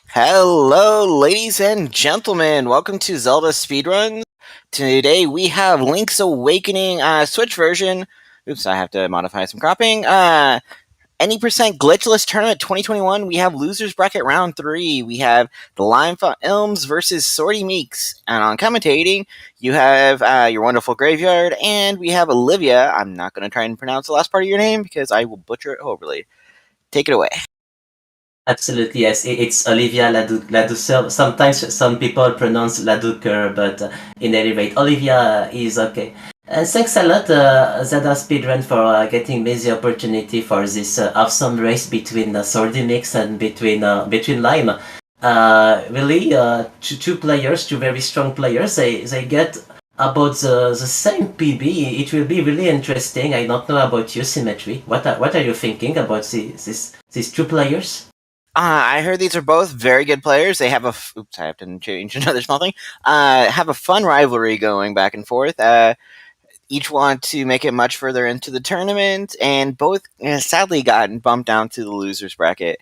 Hello, ladies and gentlemen. Welcome to Zelda Speedruns. Today we have Link's Awakening Switch version. Oops, I have to modify some cropping. Any percent Glitchless Tournament 2021. We have Losers Bracket Round 3. We have TheLimeFilms versus SwordyMeeks. And on commentating, you have your wonderful Graveyard, and we have Olivia. I'm not going to try and pronounce the last part of your name because I will butcher it horribly. Take it away. Absolutely, yes. It's Olivia Ladouceur. Sometimes some people pronounce Ladouceur, but in any rate, Olivia is okay. And thanks a lot, ZeldaSpeedRuns, for getting me the opportunity for this awesome race between SwordyMeeks and between Lime. Really, two players, two very strong players. They get about the same PB. It will be really interesting. I don't know about you, Symmetry. What are you thinking about these two players? I heard these are both very good players. They have oops, I have to change another small thing. Have a fun rivalry going back and forth. Each want to make it much further into the tournament, and both sadly gotten bumped down to the losers bracket.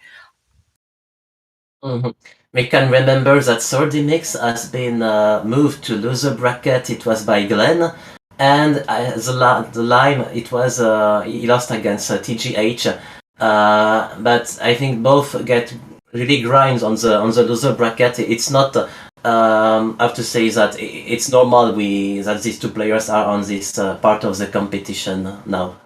Mm-hmm. We can remember that SwordyMeeks has been moved to loser bracket. It was by Glenn, and the Lime, it was he lost against TGH. But I think both get really grinds on the loser bracket. It's not. I have to say that it's normal that these two players are on this part of the competition now.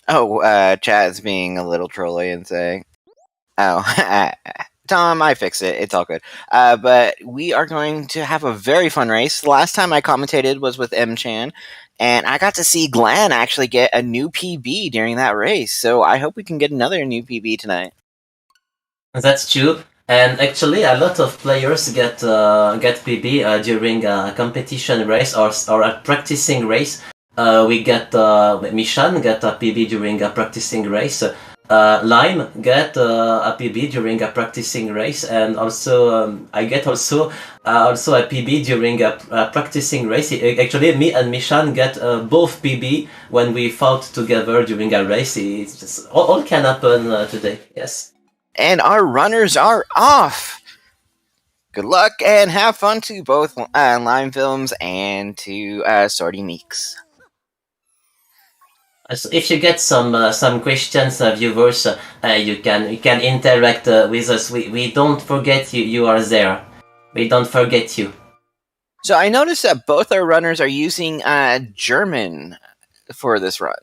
Oh, Chad's being a little trolly and saying, "Oh, Tom, I fix it. It's all good." But we are going to have a very fun race. The last time I commentated was with M Chan, and I got to see Glenn actually get a new PB during that race. So I hope we can get another new PB tonight. That's true. And actually, a lot of players get PB during a competition race or a practicing race. We get Mishan get a PB during a practicing race. Lime get a PB during a practicing race, and also I get also a PB during a practicing race. Actually, me and Mishan get both PB when we fought together during a race. It's just, all can happen today. Yes. And our runners are off. Good luck and have fun to both LimeFilms and to SwordyMeeks. So if you get some questions, viewers, you can interact with us. We don't forget you. You are there. We don't forget you. So I noticed that both our runners are using German for this run.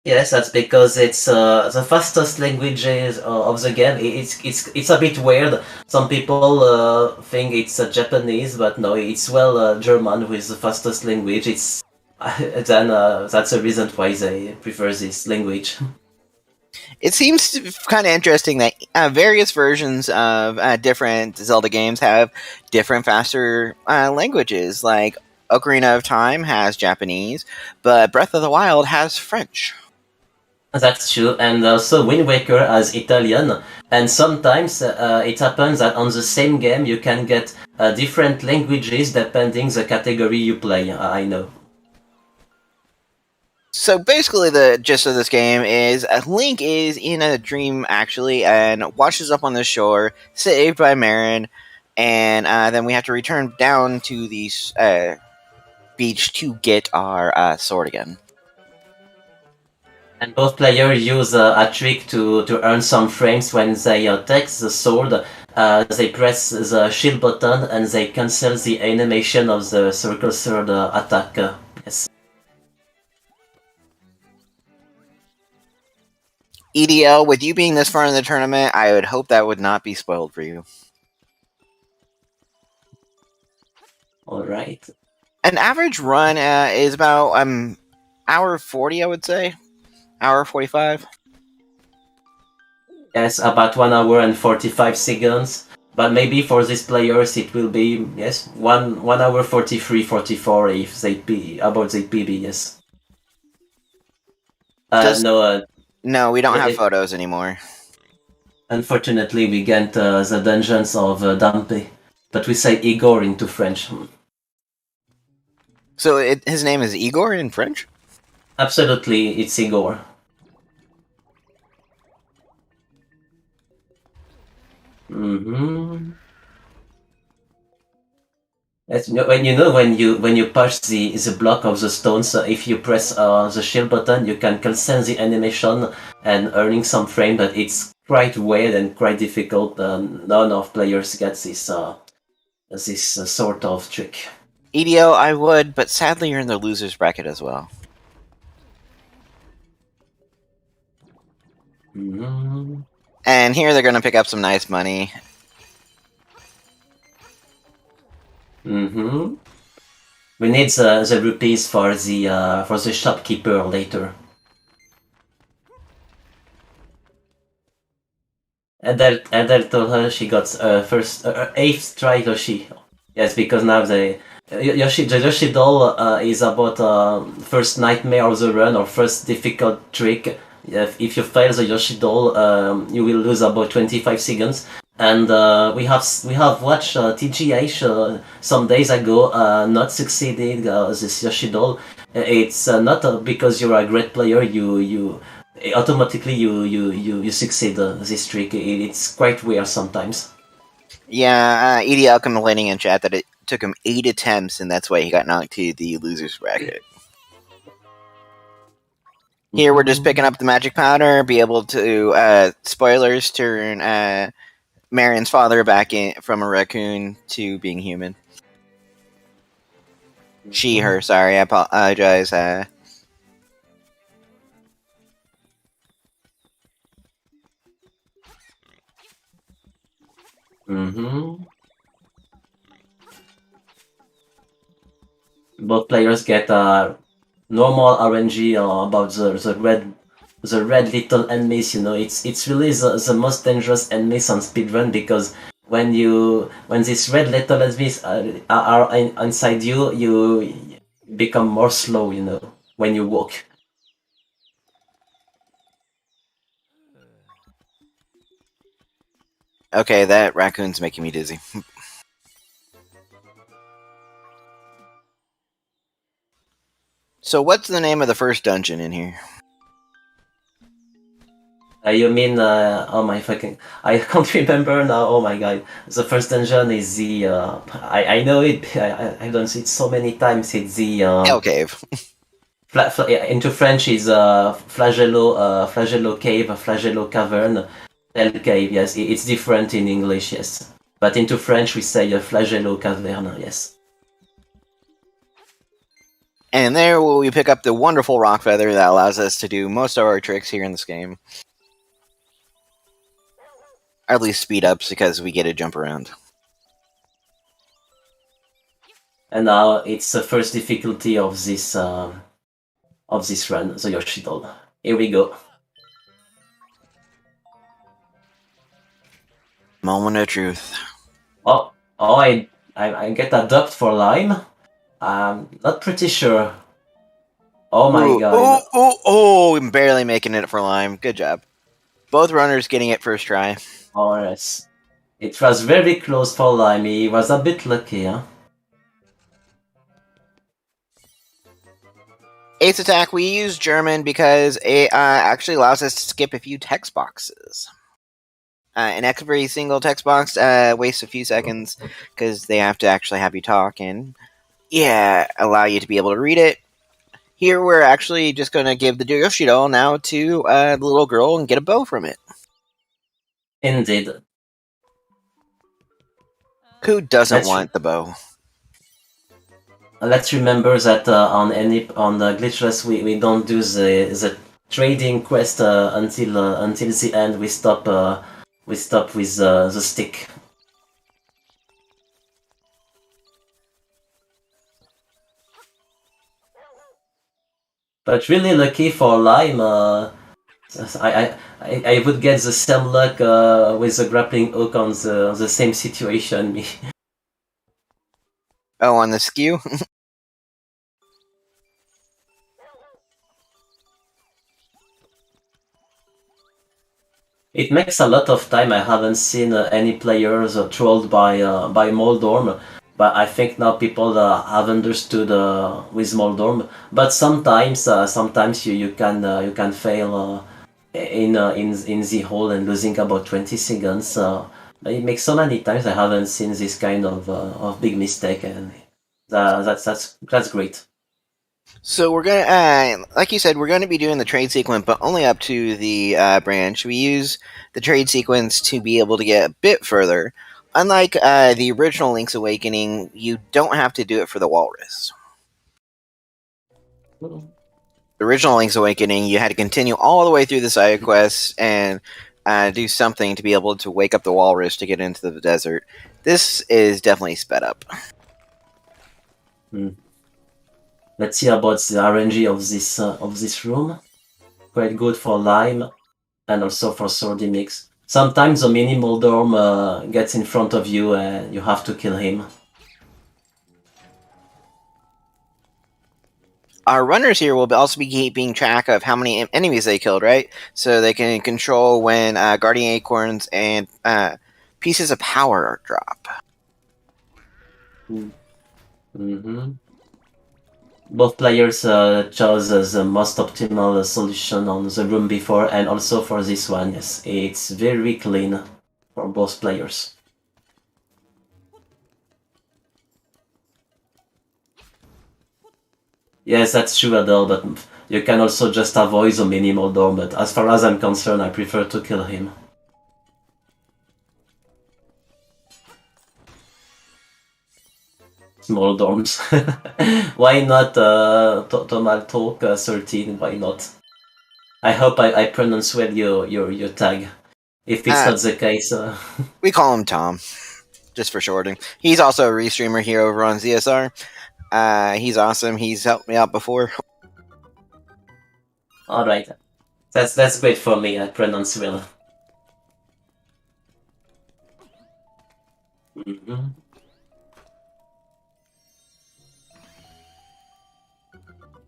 Yes, that's because it's the fastest languages of the game. It's a bit weird. Some people think it's Japanese, but no, it's German with the fastest language. It's then that's the reason why they prefer this language. It seems kind of interesting that various versions of different Zelda games have different faster languages. Like Ocarina of Time has Japanese, but Breath of the Wild has French. That's true, and also Wind Waker has Italian, and sometimes it happens that on the same game you can get different languages depending the category you play. I know. So basically, the gist of this game is Link is in a dream, actually, and washes up on the shore, saved by Marin, and then we have to return down to the beach to get our sword again. And both players use a trick to earn some frames when they take the sword. They press the shield button and they cancel the animation of the circle sword attack. Yes. EDL, with you being this far in the tournament, I would hope that would not be spoiled for you. All right. An average run is about hour 40, I would say. Hour 45. Yes, about 1 hour and 45 seconds. But maybe for these players it will be, yes, 1 hour 43, 44 if they about the PB, yes. No, we don't have photos anymore. Unfortunately, we get the dungeons of Dampe, but we say Igor into French. So his name is Igor in French? Absolutely, it's Igor. Mm-hmm. When you push the block of the stones, if you press the shield button, you can cancel the animation and earning some frame, but it's quite weird and quite difficult. None of players get this sort of trick. EDO, I would, but sadly you're in the losers bracket as well. Mm-hmm. And here they're going to pick up some nice money. Mm-hmm. We need the rupees for the shopkeeper later. Adele told her she got first 8th try Yoshi. Yes, because now the Yoshi doll is about first nightmare of the run or first difficult trick. If you fail the Yoshi doll, you will lose about 25 seconds. And we have watched TGH some days ago not succeeding this Yoshi doll. It's not because you're a great player. You automatically you succeed this trick. It's quite weird sometimes. Yeah, EDL complaining in chat that it took him 8 attempts, and that's why he got knocked to the losers bracket. Here we're just picking up the magic powder, be able to, spoilers, turn Marion's father back in from a raccoon to being human. She, her, sorry, I apologize. Mm-hmm. Both players get normal RNG about the red little enemies. You know, it's really the most dangerous enemies on speedrun because when these red little enemies are inside you, you become more slow. You know, when you walk. Okay, that raccoon's making me dizzy. So what's the name of the first dungeon in here? You mean, oh my fucking, I can't remember now, oh my god. The first dungeon is the, I know it, I done it so many times, it's the, Hell Cave. into French is Flagello Cave, Flagello Cavern, Hell Cave, yes, it's different in English, yes. But into French we say Flagello Cavern, yes. And there we pick up the wonderful rock feather that allows us to do most of our tricks here in this game. Or at least speed ups because we get to jump around. And now it's the first difficulty of this run, the Yoshi doll. Here we go. Moment of truth. Oh, I get a dubbed for Lime. Not pretty sure. Oh my god. I'm barely making it for Lime. Good job. Both runners getting it first try. Oh yes. It was very close for Lime. He was a bit lucky, huh? Ace attack, we use German because it actually allows us to skip a few text boxes. And every single text box wastes a few seconds because they have to actually have you talk and, yeah, allow you to be able to read it. Here we're actually just going to give the Yoshi doll now to the little girl and get a bow from it. Indeed. Who doesn't want the bow? Let's remember that on the Glitchless we don't do the trading quest until the end. We stop with the stick. But really lucky for Lime. I would get the same luck with the grappling hook on the same situation. Oh, on the skew? It makes a lot of time I haven't seen any players trolled by Moldorm. but I think now people have understood with Moldorm. But sometimes you can fail in the hole and losing about 20 seconds. It makes so many times I haven't seen this kind of big mistake, and that's great. So we're gonna, like you said, we're going to be doing the trade sequence, but only up to the branch. We use the trade sequence to be able to get a bit further. Unlike the original Link's Awakening, you don't have to do it for the walrus. The original Link's Awakening, you had to continue all the way through the side quests and do something to be able to wake up the walrus to get into the desert. This is definitely sped up. Let's see about the RNG of this room. Quite good for Lime and also for SwordyMeeks. Sometimes the mini Moldorm gets in front of you and you have to kill him. Our runners here will also be keeping track of how many enemies they killed, right? So they can control when Guardian Acorns and pieces of power drop. Both players chose the most optimal solution on the room before, and also for this one, yes. It's very clean for both players. Yes, that's true, Adele, but you can also just avoid the mini Moldorm, but as far as I'm concerned, I prefer to kill him. Small dorms. Why not Tomal Talk 13? Why not? I hope I pronounce well your tag. If it's not the case... We call him Tom, just for shorting. He's also a restreamer here over on ZSR. He's awesome. He's helped me out before. Alright. That's great for me. I pronounce well.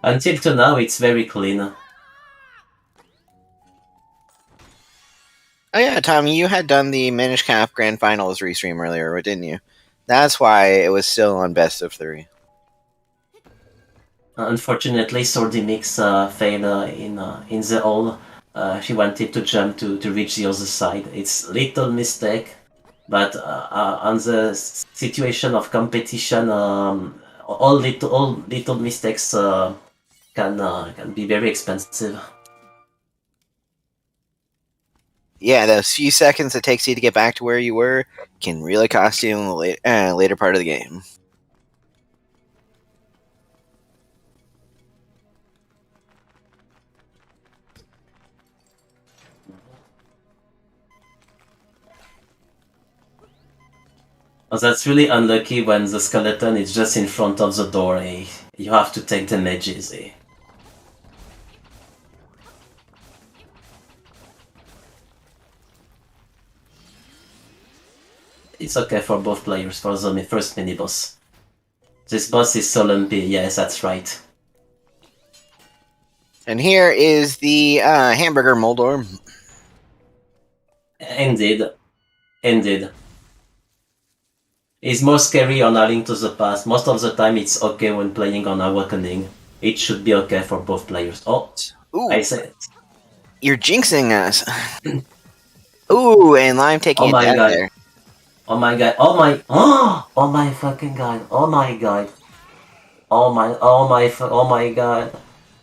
Until to now, it's very clean. Oh yeah, Tom, you had done the Minish Cap Grand Finals restream earlier, didn't you? That's why it was still on best of 3. Unfortunately, SwordyMeeks failed in the hole. She wanted to jump to reach the other side. It's little mistake, but on the situation of competition, all little mistakes can be very expensive. Yeah, those few seconds it takes you to get back to where you were can really cost you in the later part of the game. Oh, that's really unlucky when the skeleton is just in front of the door. Eh? You have to take damages. Eh? It's okay for both players for the first mini-boss. This boss is so lumpy, yes, that's right. And here is the hamburger Moldor. Indeed. It's more scary on A Link to the Past. Most of the time it's okay when playing on Awakening. It should be okay for both players. Oh, ooh. I said it. You're jinxing us. Ooh, and Lime taking it down there. Oh my god, oh my fucking god, oh my god. Oh my god.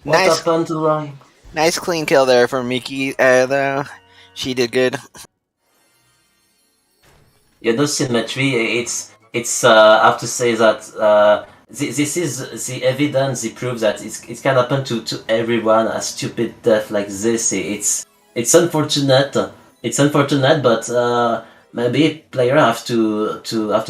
What happened to Lime? Nice clean kill there from Miki, though. She did good. Yeah, no symmetry, it's I have to say that this is the evidence, the proof that it can happen to everyone, a stupid death like this. It's unfortunate, but maybe players have to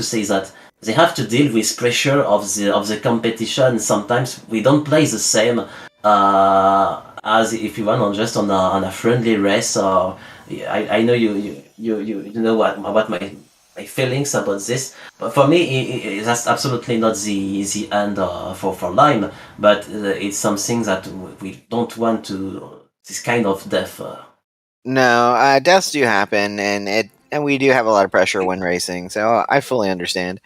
say that they have to deal with pressure of the competition. Sometimes we don't play the same as if you run just on a friendly race. I know you know what my feelings about this, but for me that's absolutely not the end for Lime, but it's something that we don't want to, this kind of death. No, deaths do happen, and we do have a lot of pressure when racing, so I fully understand.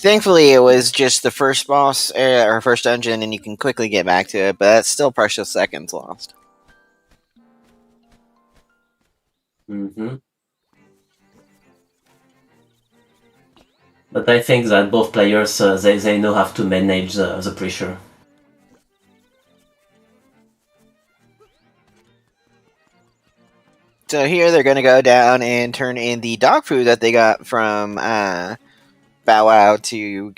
Thankfully, it was just the first boss or first dungeon, and you can quickly get back to it. But that's still precious seconds lost. Mm-hmm. But I think that both players they know how to manage the pressure. So here they're going to go down and turn in the dog food that they got from Bow Wow to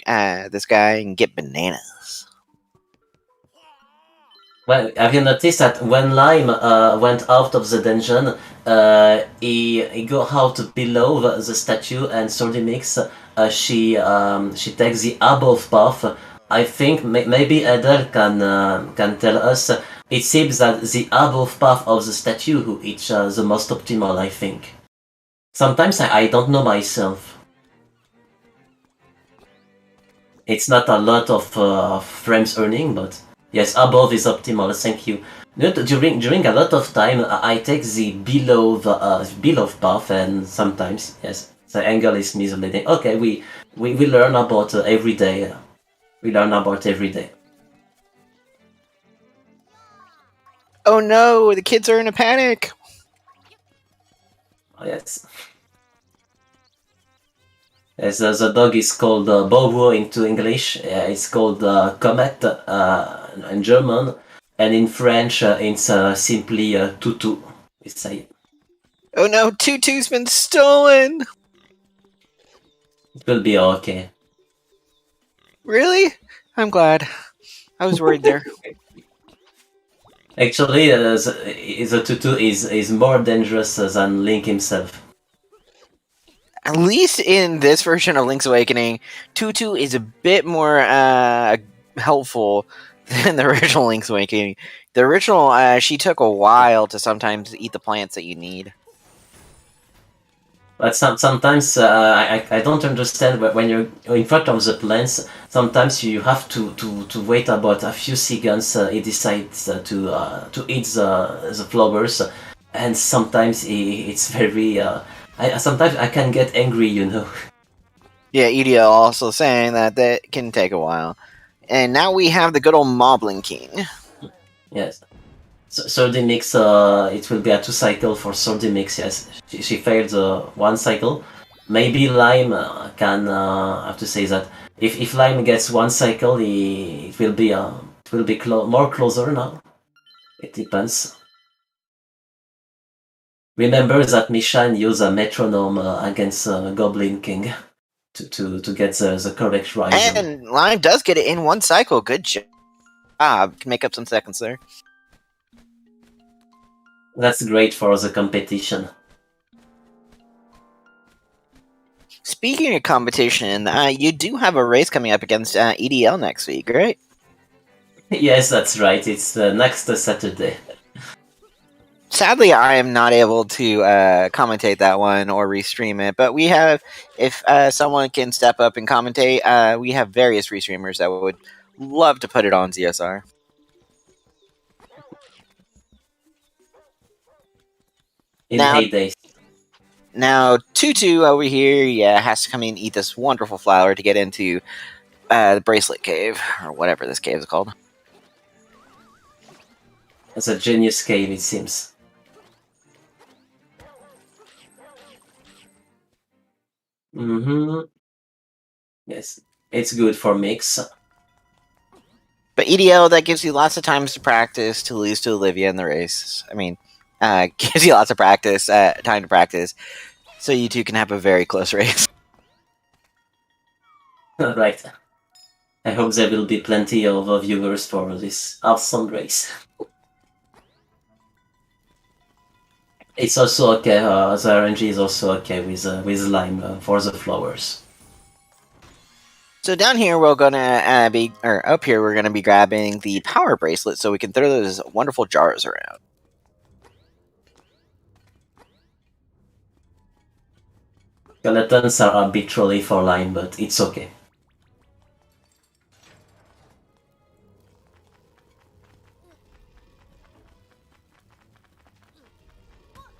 this guy and get bananas. Well, have you noticed that when Lime went out of the dungeon, he go out below the statue, and SwordyMeeks she takes the above path. I think maybe Adele can tell us. It seems that the above path of the statue who is the most optimal. I think. Sometimes I don't know myself. It's not a lot of frames earning, but yes, above is optimal. Thank you. During a lot of time, I take the below path, and sometimes yes, the angle is misleading. Okay, we learn about every day. We learn about every day. Oh no, the kids are in a panic. Oh, yes. As the dog is called Bobo into English, it's called Comet in German, and in French it's simply Tutu. We say Oh no, Tutu's been stolen. it will be okay. Really? I'm glad. I was worried there. Actually, the Tutu is more dangerous than Link himself. At least in this version of Link's Awakening, Tutu is a bit more helpful than the original Link's Awakening. The original, she took a while to sometimes eat the plants that you need. But sometimes I don't understand when you're in front of the plants. Sometimes you have to wait about a few seconds. It decides to eat the flowers, and sometimes it's very. Sometimes I can get angry, you know. Yeah, EDL also saying that can take a while. And now we have the good old Moblin King. Yes. SwordyMeeks, it will be a 2 cycle for SwordyMeeks. Yes, she failed one cycle. Maybe Lime can have to say that if Lime gets one cycle, it will be more closer now. It depends. Remember that Mishan used a metronome against Goblin King to get the correct rhythm. And Lime does get it in one cycle. Good job. Can make up some seconds there. That's great for the competition. Speaking of competition, you do have a race coming up against EDL next week, right? Yes, that's right. It's next Saturday. Sadly, I am not able to commentate that one or restream it. But we have, if someone can step up and commentate, we have various restreamers that would love to put it on ZSR. In heydays. Now, Tutu over here, yeah, has to come in and eat this wonderful flower to get into the Bracelet Cave, or whatever this cave is called. It's a genius cave, it seems. Mm-hmm. Yes, it's good for mix. But EDL, that gives you lots of times to practice to lose to Olivia in the race. I mean, gives you lots of practice, time to practice, so you two can have a very close race. Right. I hope there will be plenty of viewers for this awesome race. It's also okay, the RNG is also okay with Lime for the flowers. So down here we're gonna be, or up here we're gonna be grabbing the power bracelet so we can throw those wonderful jars around. Skeletons are arbitrary for Lime, but it's okay.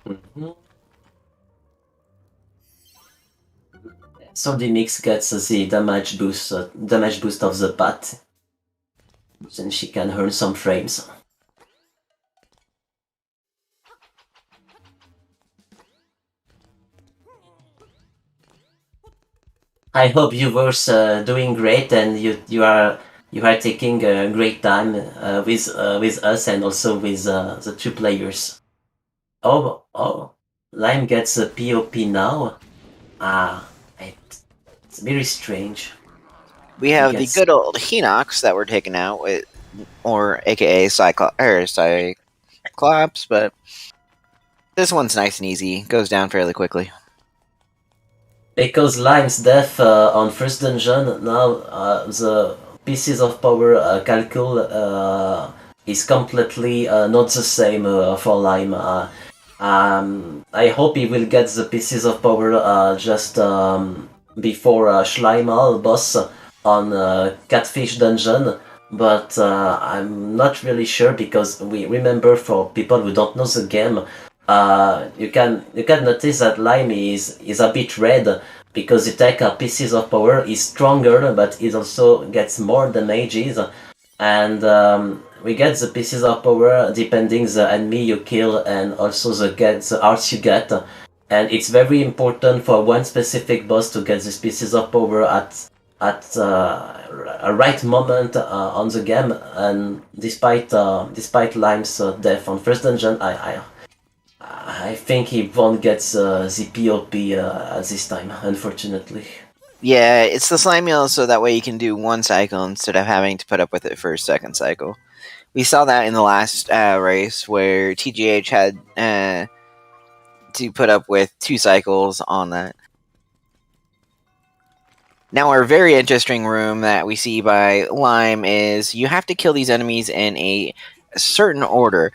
Mm-hmm. SwordyMeeks gets the damage boost of the bat. Then she can earn some frames. I hope you were doing great and you are taking a great time with us and also with the two players. Oh, Lime gets a POP now. It's very strange. We have the good old Hinox that we're taking out with, or AKA Cyclops, but this one's nice and easy. Goes down fairly quickly. Because Lime's death on first dungeon, now the pieces of power calcul is completely not the same for Lime. I hope he will get the pieces of power just before Schleimal boss on Catfish dungeon, but I'm not really sure because we remember, for people who don't know the game, you can notice that Lime is a bit red because the attack pieces of power is stronger, but it also gets more damages, and we get the pieces of power depending the enemy you kill and also the arts you get, and it's very important for one specific boss to get these pieces of power at a right moment on the game. And despite Lime's death on first dungeon, I think he won't get the POP at this time, unfortunately. Yeah, it's the slime meal, so that way you can do one cycle instead of having to put up with it for a second cycle. We saw that in the last race where TGH had to put up with 2 cycles on that. Now, our very interesting room that we see by Lime is you have to kill these enemies in a certain order,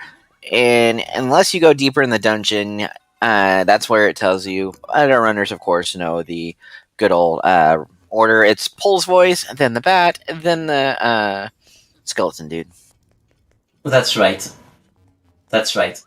and unless you go deeper in the dungeon, that's where it tells you. Other runners, of course, know the good old order. It's Pole's voice, then the bat, then the skeleton dude. That's right. That's right.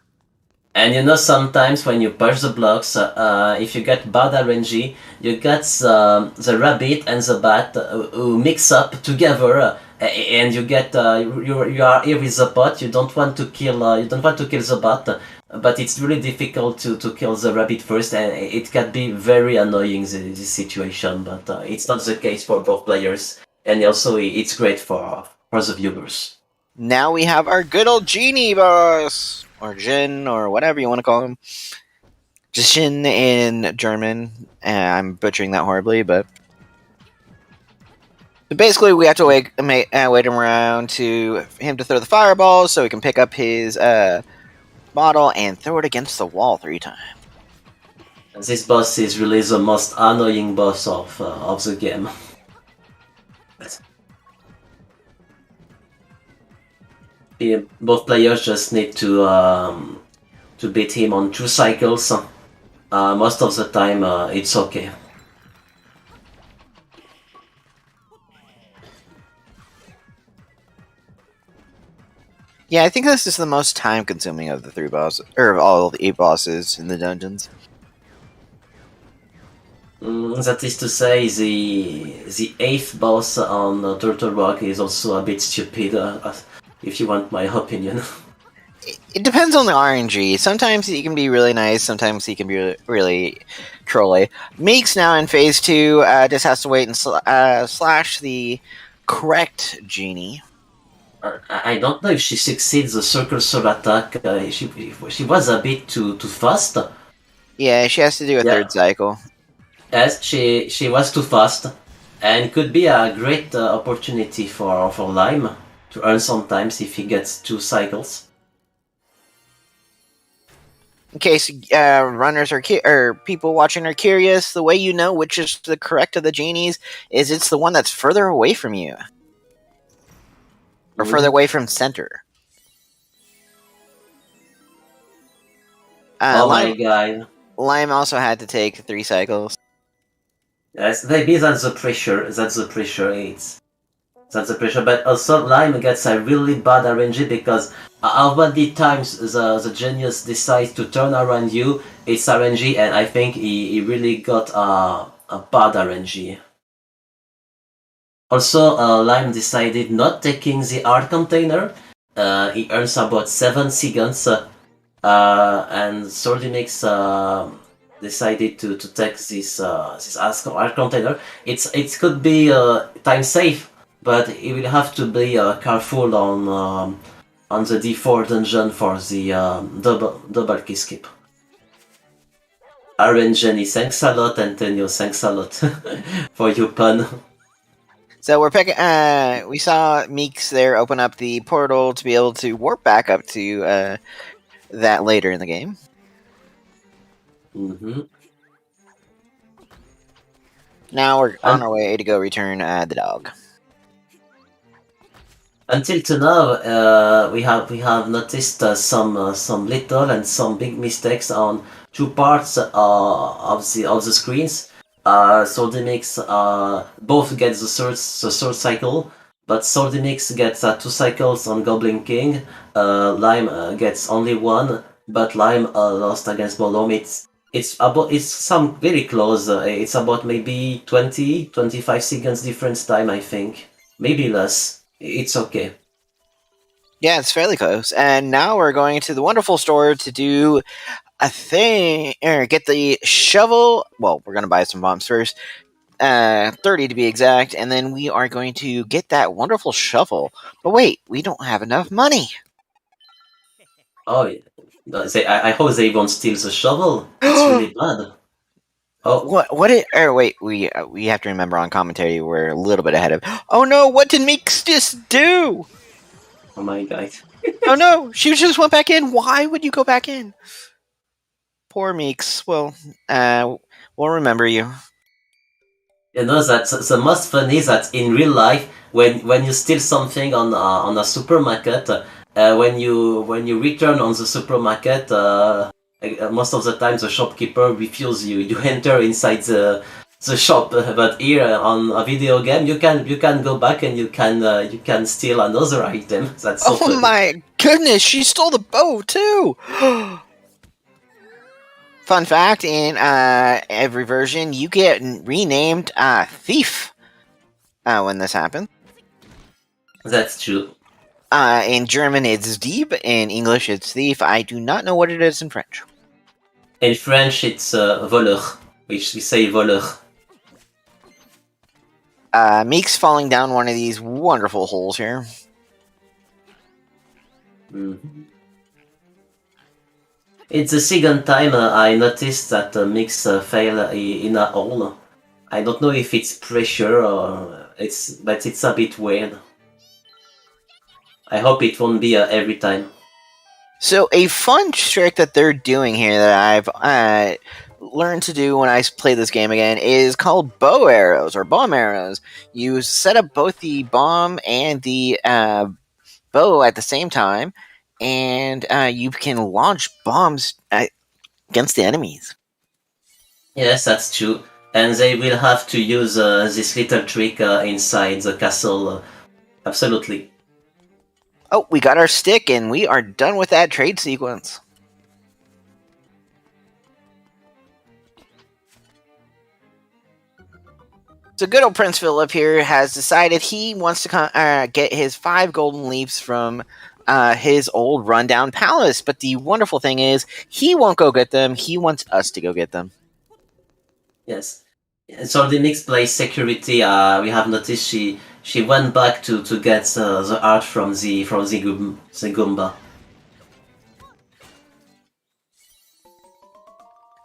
And you know, sometimes when you push the blocks, if you get bad RNG, you get the rabbit and the bat who mix up together, and you get you are here with the pot. You don't want to kill the bat, but it's really difficult to kill the rabbit first, and it can be very annoying, this situation. But it's not the case for both players, and also it's great for the viewers. Now we have our good old genie boss, or Jin, or whatever you want to call him. Jin in German. I'm butchering that horribly, but basically we have to wait him around to him to throw the fireballs so we can pick up his bottle and throw it against the wall 3 times. This boss is really the most annoying boss of the game. Both players just need to beat him on 2 cycles. Most of the time, it's okay. Yeah, I think this is the most time-consuming of the 3 bosses, or of all the 8 bosses in the dungeons. That is to say, the 8th boss on Turtle Rock is also a bit stupid, if you want my opinion. It depends on the RNG. Sometimes he can be really nice, sometimes he can be really trolly. Meeks now in phase 2 just has to wait and slash the correct genie. I don't know if she succeeds the circle sword attack. She was a bit too fast. Yeah, she has to do a 3rd cycle. Yes, she was too fast, and could be a great opportunity for Lime to earn sometimes if he gets 2 cycles. In case runners or people watching are curious, the way you know which is the correct of the genies is it's the one that's further away from you. Or further away from center. My god. Lime also had to take 3 cycles. Yes, maybe that's the pressure. That's the pressure. But also Lime gets a really bad RNG because how many times the genius decides to turn around you, it's RNG, and I think he really got a bad RNG. Also, Lime decided not taking the art container. He earns about 7 seconds, and SwordyMeeks decided to take this art container. It could be time safe, but he will have to be careful on the D4 dungeon for the double key skip. Aaron Jenny, thanks a lot. Antonio, thanks a lot for your pun. So we saw Meeks there open up the portal to be able to warp back up to that later in the game. Mm-hmm. Now we're on our way to go return the dog. Until to now, we have noticed some little and some big mistakes on two parts of the screens. SwordyMeeks both get the third cycle, but SwordyMeeks gets 2 cycles on Goblin King. Lime gets only 1, but Lime lost against Bolom. It's some very close. It's about maybe 25 seconds difference time, I think, maybe less. It's okay. Yeah, it's fairly close. And now we're going to the wonderful store to do a thing, or get the shovel. Well, we're going to buy some bombs first. 30 to be exact, and then we are going to get that wonderful shovel. But wait, we don't have enough money. Oh, I hope they won't steal the shovel. It's really bad. Oh, what it? Or wait, we have to remember on commentary we're a little bit ahead of. Oh no! What did Meeks just do? oh my god. Oh no! She just went back in. Why would you go back in? Poor Meeks. Well, we'll remember you. You know that the most funny is that in real life, when you steal something on a supermarket, when you return on the supermarket, most of the time the shopkeeper refuses you. You enter inside the shop, but here on a video game, you can go back and you can steal another item. That's so funny. My goodness! She stole the bow too. Fun fact, in every version, you get renamed Thief when this happens. That's true. In German, it's Dieb. In English, it's Thief. I do not know what it is in French. In French, it's voleur, which we say voleur. Meek's falling down one of these wonderful holes here. Mm-hmm. It's the second time I noticed that Meeks fail in a hole. I don't know if it's pressure or but it's a bit weird. I hope it won't be every time. So a fun trick that they're doing here that I've learned to do when I play this game again is called bow arrows or bomb arrows. You set up both the bomb and the bow at the same time, and you can launch bombs against the enemies. Yes, that's true. And they will have to use this little trick inside the castle. Absolutely. Oh, we got our stick, and we are done with that trade sequence. So good old Prince Philip here has decided he wants to get his 5 golden leaves from his old rundown palace. But the wonderful thing is, he won't go get them. He wants us to go get them. Yes. SwordyMeeks plays security. We have noticed she went back to get the art from the Goomba.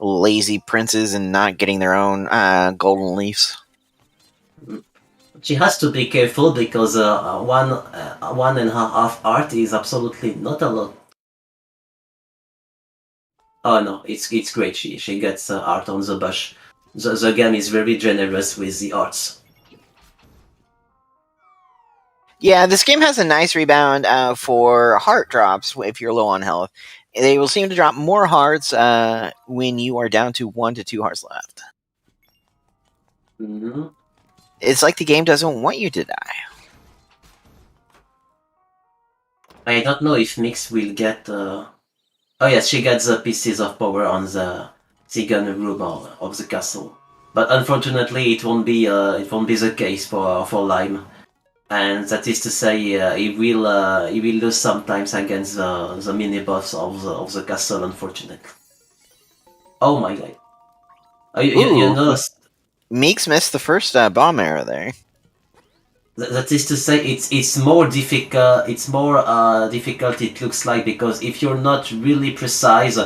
Lazy princes and not getting their own golden leaves. She has to be careful because 1.5 art is absolutely not a lot. Oh no, it's great. She gets art on the bush. The game is very generous with the arts. Yeah, this game has a nice rebound for heart drops if you're low on health. They will seem to drop more hearts when you are down to 1 to 2 hearts left. Mm-hmm. It's like the game doesn't want you to die. I don't know if Mix will get... Oh yes, she gets the pieces of power on the gun room of the castle. but unfortunately it won't be the case for Lime, and that is to say he will lose sometimes against the mini boss of the castle, unfortunately. Oh my god! You Ooh, know, Meeks missed the first bomb arrow there. that is to say, it's more difficult. It's more difficult. It looks like, because if you're not really precise,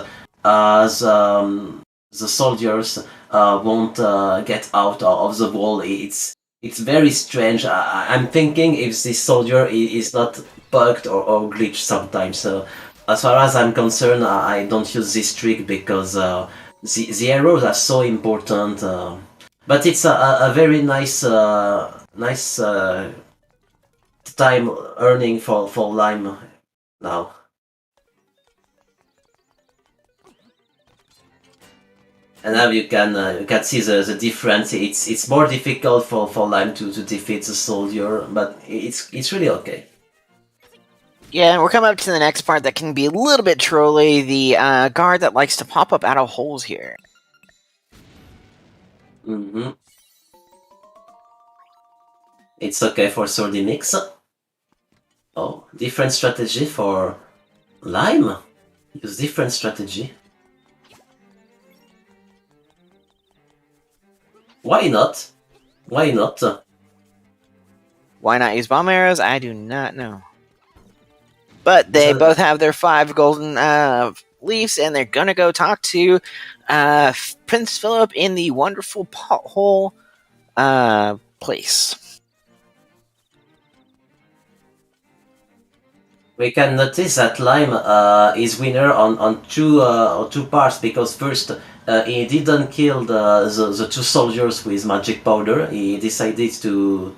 the soldiers won't get out of the wall. It's very strange. I'm thinking if this soldier is not bugged or glitched sometimes. So as far as I'm concerned, I don't use this trick because the arrows are so important. But it's a very nice time earning for Lime now. And now you can see the difference. It's more difficult for Lime to defeat the soldier, but it's really okay. Yeah, we're coming up to the next part that can be a little bit trolly. The guard that likes to pop up out of holes here. Mm-hmm. It's okay for SwordyMeeks. Oh, different strategy for Lime. Use different strategy. Why not? Why not? Why not use bomb arrows? I do not know. But they both have their 5 golden leaves, and they're gonna go talk to Prince Philip in the wonderful pothole place. We can notice that Lime is winner on two parts, because first he didn't kill the 2 soldiers with magic powder. He decided to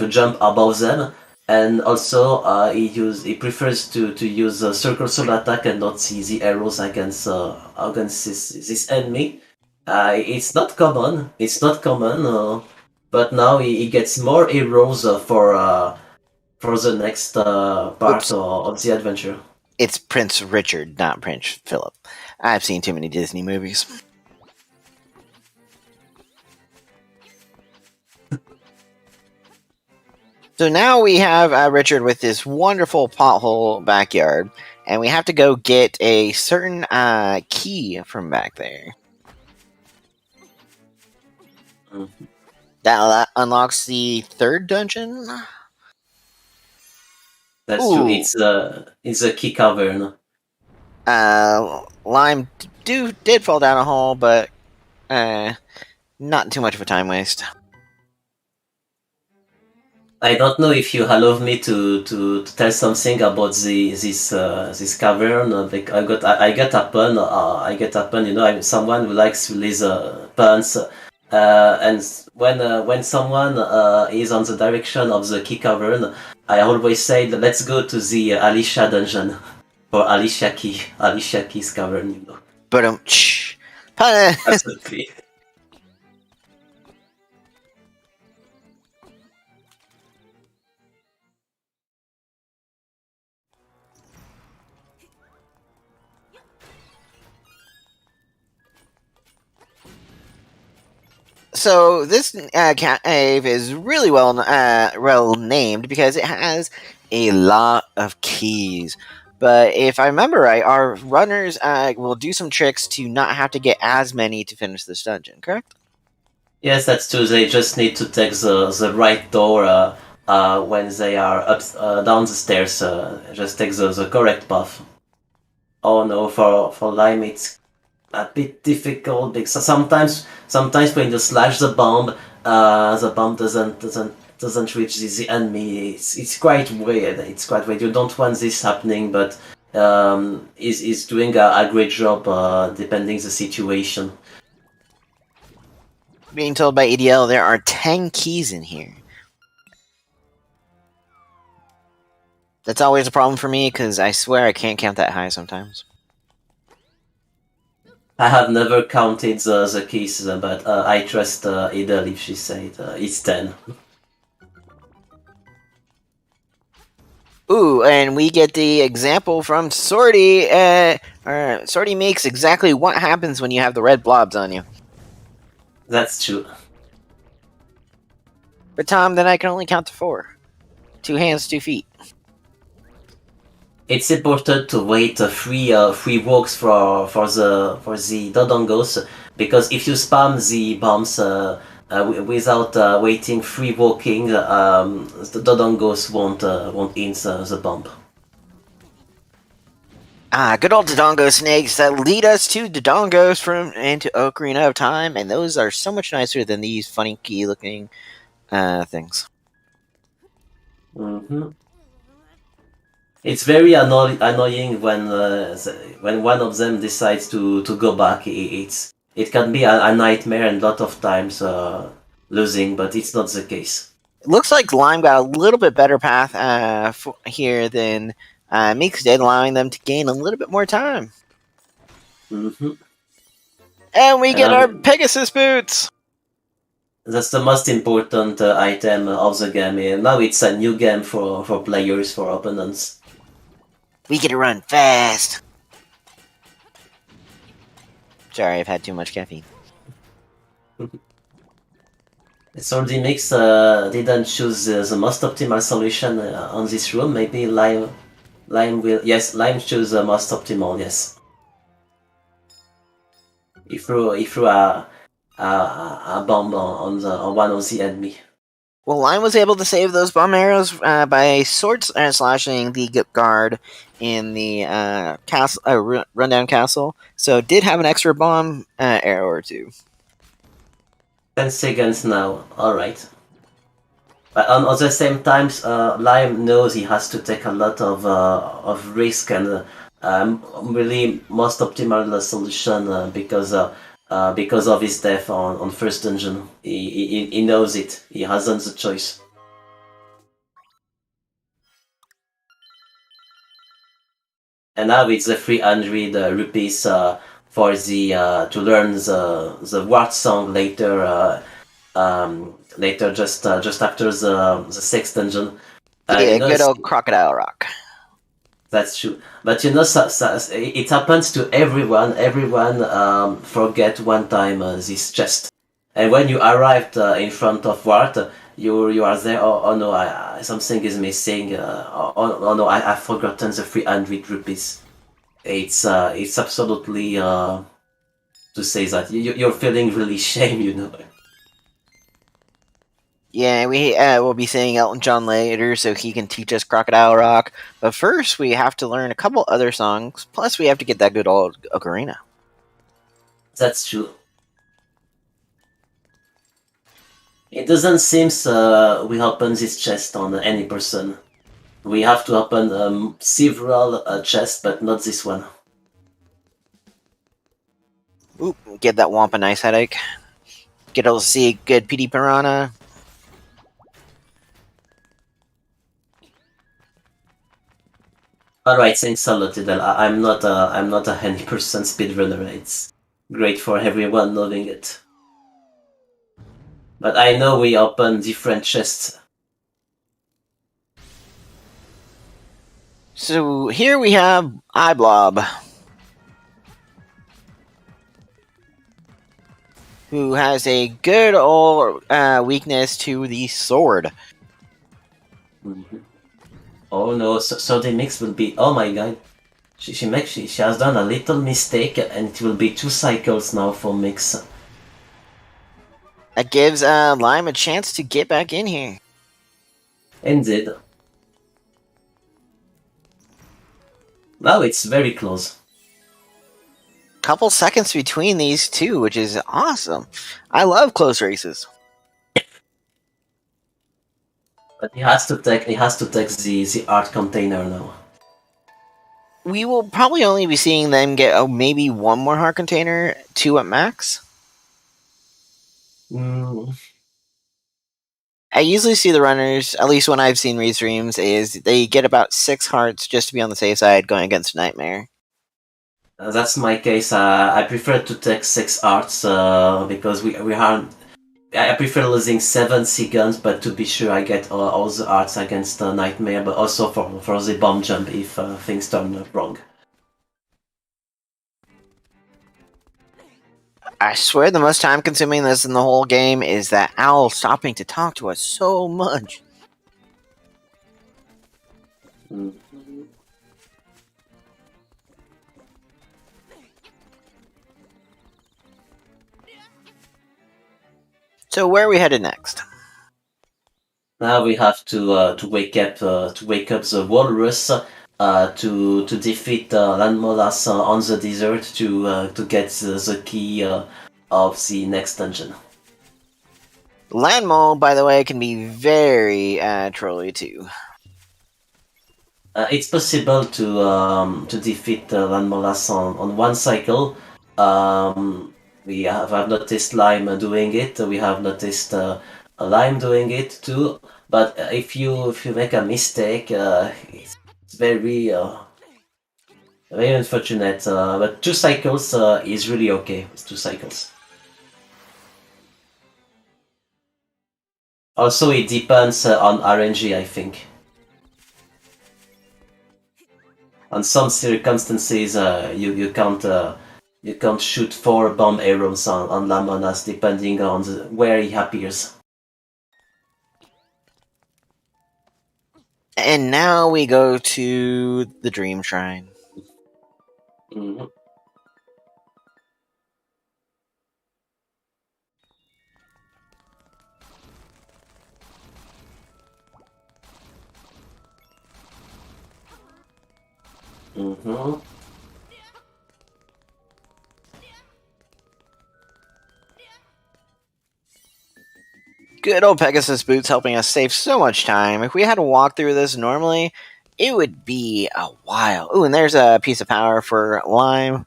jump above them, and also he prefers to use circle soul attack and not see the arrows against this enemy. It's not common. It's not common. But now he gets more arrows for the next part of the adventure. It's Prince Richard, not Prince Philip. I've seen too many Disney movies. So now we have Richard with this wonderful pothole backyard, and we have to go get a certain key from back there. Mm-hmm. That unlocks the 3rd dungeon. That's Ooh. true. It's a key cavern. Lime did fall down a hole, but not too much of a time waste. I don't know if you allow me to tell something about this cavern. I get happen. You know, I'm someone who likes to release puns. And when someone is on the direction of the key cavern, I always say, let's go to the Alicia dungeon for Alicia Key's cavern. You know. But Absolutely. So this cave is really well named because it has a lot of keys. But if I remember right, our runners will do some tricks to not have to get as many to finish this dungeon, correct? Yes, that's true. They just need to take the right door when they are up down the stairs. Just take the correct path. Oh no, for Lime it's a bit difficult, because sometimes when you slash the bomb doesn't reach the enemy. It's quite weird. It's quite weird. You don't want this happening, but is doing a great job depending the situation. Being told by EDL there are 10 keys in here. That's always a problem for me because I swear I can't count that high sometimes. I have never counted the keys, but I trust Edel if she said it's 10. Ooh, and we get the example from Swordy. Swordy makes exactly what happens when you have the red blobs on you. That's true. But Tom, then I can only count to 4. 2 hands, 2 feet. It's important to wait three walks for the dodongos, because if you spam the bombs without waiting 3 walking, the dodongos won't in the bomb. Good old Dodongo snakes that lead us to Dodongos from into Ocarina of Time, and those are so much nicer than these funky looking things. Mm-hmm. It's very annoying when one of them decides to go back. It can be a nightmare and a lot of times losing, but it's not the case. It looks like Lime got a little bit better path here than Meeks did, allowing them to gain a little bit more time. Mm-hmm. And we get our And Pegasus Boots! that's the most important item of the game. Now it's a new game for players, for opponents. We get to run fast! Sorry, I've had too much caffeine. SwordyMeeks didn't choose the most optimal solution on this room. Maybe Lime will. Yes, Lime choose the most optimal. Yes. He threw a bomb on one of the enemy. Well, Lime was able to save those bomb arrows by sword slashing the guard in the castle, rundown castle. So did have an extra bomb arrow or two. 10 seconds now. All right. But at the same time, Lime knows he has to take a lot of risk, and really most optimal solution because of his death on first dungeon. He knows it. He hasn't the choice. And now it's the 300 rupees for the to learn the ward song later. Later, just after the sixth dungeon. Yeah, good old Crocodile Rock. That's true, but it happens to everyone. Everyone forget one time this chest, and when you arrived in front of Wart, you are there. Oh no, something is missing. Oh no, I've forgotten the 300 rupees. It's absolutely to say that you're feeling really shame, you know. Yeah, we will be seeing Elton John later, so he can teach us Crocodile Rock. But first, we have to learn a couple other songs. Plus, we have to get that good old ocarina. That's true. It doesn't seem we open this chest on any person. We have to open several chests, but not this one. Oop, get that Wampa nice headache. Get able to see good PD Piranha. All right, thanks a lot, Tidal. I'm not a 100% speedrunner. It's great for everyone knowing it. But I know we open different chests. So here we have iBlob, who has a good old weakness to the sword. Mm-hmm. Oh no, so the mix will be. Oh my god, she has done a little mistake, and it will be 2 cycles now for mix. That gives Lime a chance to get back in here. Indeed. Now it's very close. Couple seconds between these two, which is awesome. I love close races. But he has to take the art container now. We will probably only be seeing them get maybe one more heart container, 2 at max. I usually see the runners, at least when I've seen restreams, is they get about 6 hearts just to be on the safe side going against Nightmare. That's my case. I prefer to take 6 arts because we are. I prefer losing 7 seconds, but to be sure I get all the arts against Nightmare, but also for the bomb jump if things turn wrong. I swear the most time consuming this in the whole game is that owl stopping to talk to us so much. Mhm. So where are we headed next? Now we have to wake up the walrus to defeat Landmolas on the desert to get the key of the next dungeon. Land mole, by the way, can be very trolly too. It's possible to defeat Landmolas on one cycle. We have noticed Lime doing it. We have noticed Lime doing it too. But if you make a mistake, it's very very unfortunate. But 2 cycles is really okay with 2 cycles. Also, it depends on RNG, I think. On some circumstances, you can't shoot 4 bomb arrows on Lamonas depending on where he appears. And now we go to the Dream Shrine. Mhm. Mhm. Good old Pegasus Boots helping us save so much time. If we had to walk through this normally, it would be a while. Ooh, and there's a piece of power for Lime.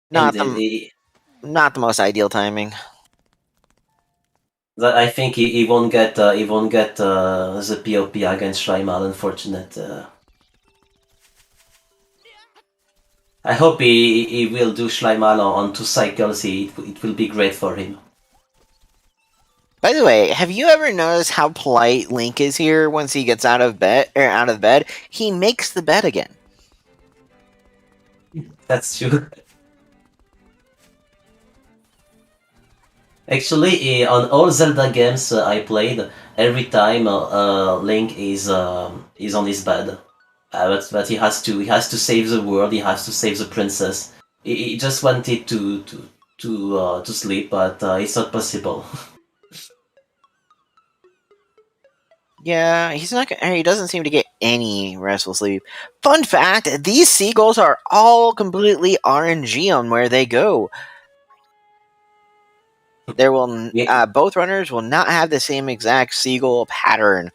Not the Indeed, not the most ideal timing. I think he won't get the POP against Schleimal. Unfortunate. I hope he will do Schleimal on 2 cycles. It will be great for him. By the way, have you ever noticed how polite Link is here once he gets out of bed? He makes the bed again. That's true. Actually, on all Zelda games I played, every time Link is on his bed, but he has to save the world. He has to save the princess. He just wanted to sleep, but it's not possible. Yeah, he doesn't seem to get any restful sleep. Fun fact: these seagulls are all completely RNG on where they go. Yeah. Both runners will not have the same exact seagull pattern.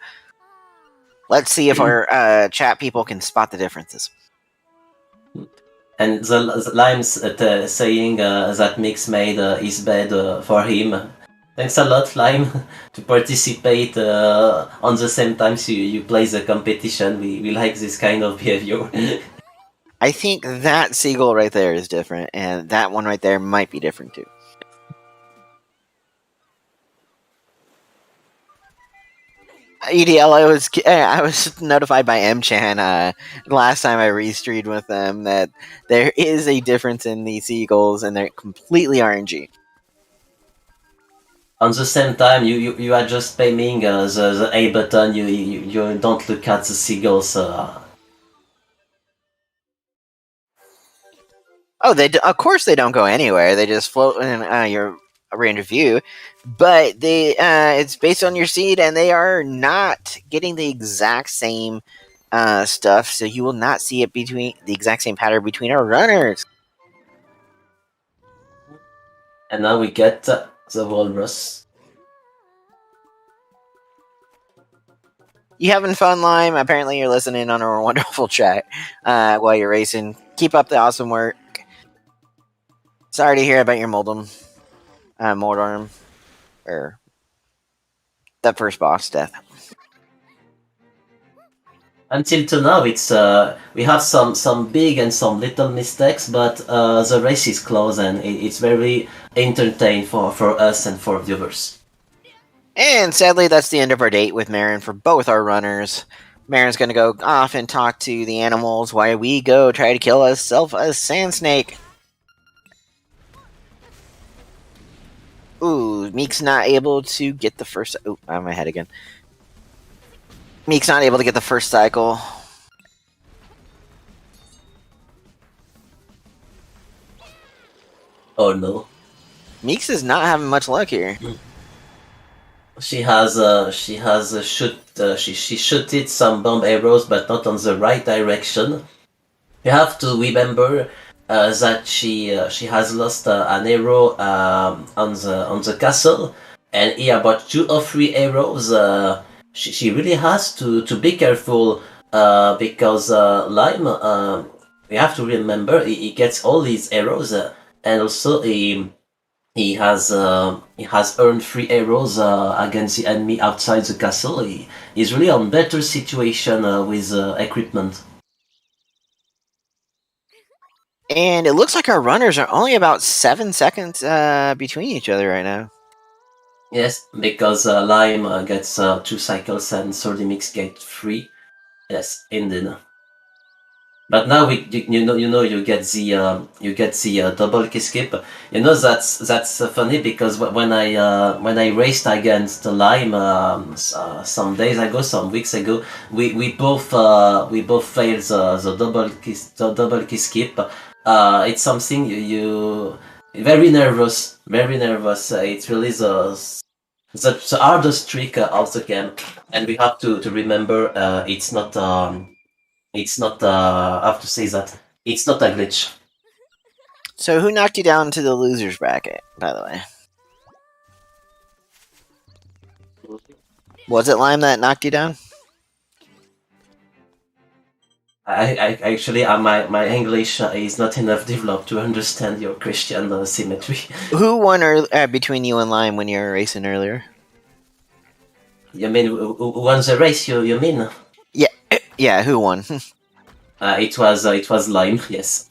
Let's see if our chat people can spot the differences. And the Lime's saying that Mix made his bed for him. Thanks a lot, Lime, to participate on the same time you play the competition. We like this kind of behavior. I think that seagull right there is different, and that one right there might be different too. EDL, I was notified by MChan last time I restreamed with them that there is a difference in the seagulls, and they're completely RNG. On the same time, you are just spamming the A button. You don't look at the seagulls. Oh, of course they don't go anywhere. They just float in your range of view. But it's based on your seed, and they are not getting the exact same stuff. So you will not see it between the exact same pattern between our runners. And now we get the walrus. You having fun, Lime? Apparently, you're listening on our wonderful chat while you're racing. Keep up the awesome work. Sorry to hear about your Moldorm, or that first boss death. Until to now, it's we have some big and some little mistakes, but the race is close and it's very entertaining for us and for viewers. And sadly, that's the end of our date with Marin for both our runners. Marin's going to go off and talk to the animals while we go try to kill ourselves a sand snake. Ooh, Meek's not able to get the first. Oh, I'm ahead again. Meek's not able to get the first cycle. Oh no. Meeks is not having much luck here. She has she shooted some bomb arrows, but not on the right direction. You have to remember that she has lost an arrow on the castle, and here about 2 or 3 arrows. She really has to be careful because Lime. We have to remember he gets all these arrows, and also he has earned 3 arrows against the enemy outside the castle. He's really on better situation with equipment. And it looks like our runners are only about 7 seconds between each other right now. Yes, because Lime gets 2 cycles and SwordyMeeks get 3. Yes, indeed. But now you get the double key skip. That's funny because when I raced against Lime some days ago, some weeks ago, we both failed the double key skip. It's something you very nervous, very nervous. It's really the hardest trick of the game, and we have to remember it's not I have to say that it's not a glitch. So who knocked you down to the losers bracket, by the way? Was it Lime that knocked you down? I actually my English is not enough developed to understand your Christian symmetry. Who won between you and Lime when you were racing earlier? You mean who won the race? You mean? Yeah, who won? It was Lime. Yes.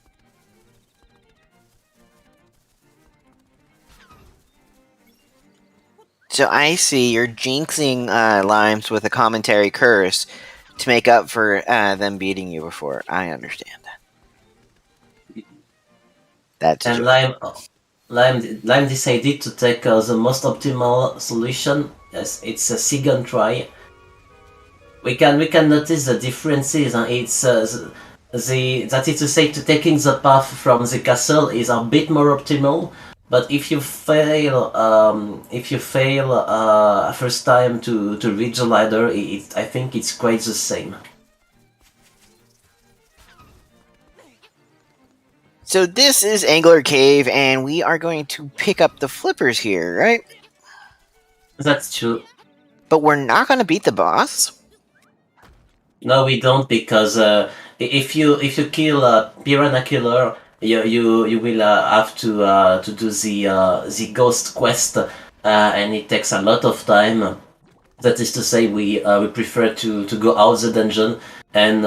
So I see you're jinxing Limes with a commentary curse to make up for them beating you before. I understand. That's And Lime decided to take the most optimal solution. Yes, it's a second try. We can notice the differences. It's that is to say, to taking the path from the castle is a bit more optimal. But if you fail first time to reach the ladder, I think it's quite the same. So this is Angler Cave, and we are going to pick up the flippers here, right? That's true. But we're not going to beat the boss. No, we don't, because if you kill Piranha Killer, you will have to do the ghost quest, and it takes a lot of time. That is to say, we prefer to go out the dungeon, and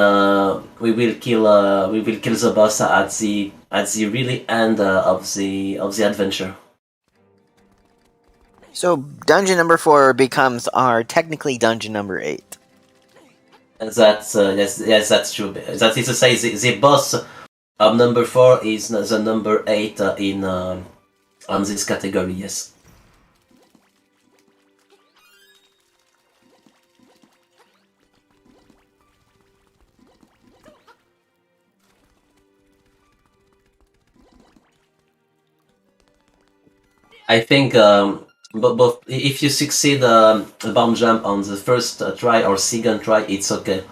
we will kill the boss at the really end of the adventure. So dungeon number 4 becomes our technically dungeon number 8. And that's yes, that's true. That is to say, the boss of number 4 is the number 8 in on this category. Yes. I think but if you succeed a bomb jump on the first try or second try, it's okay.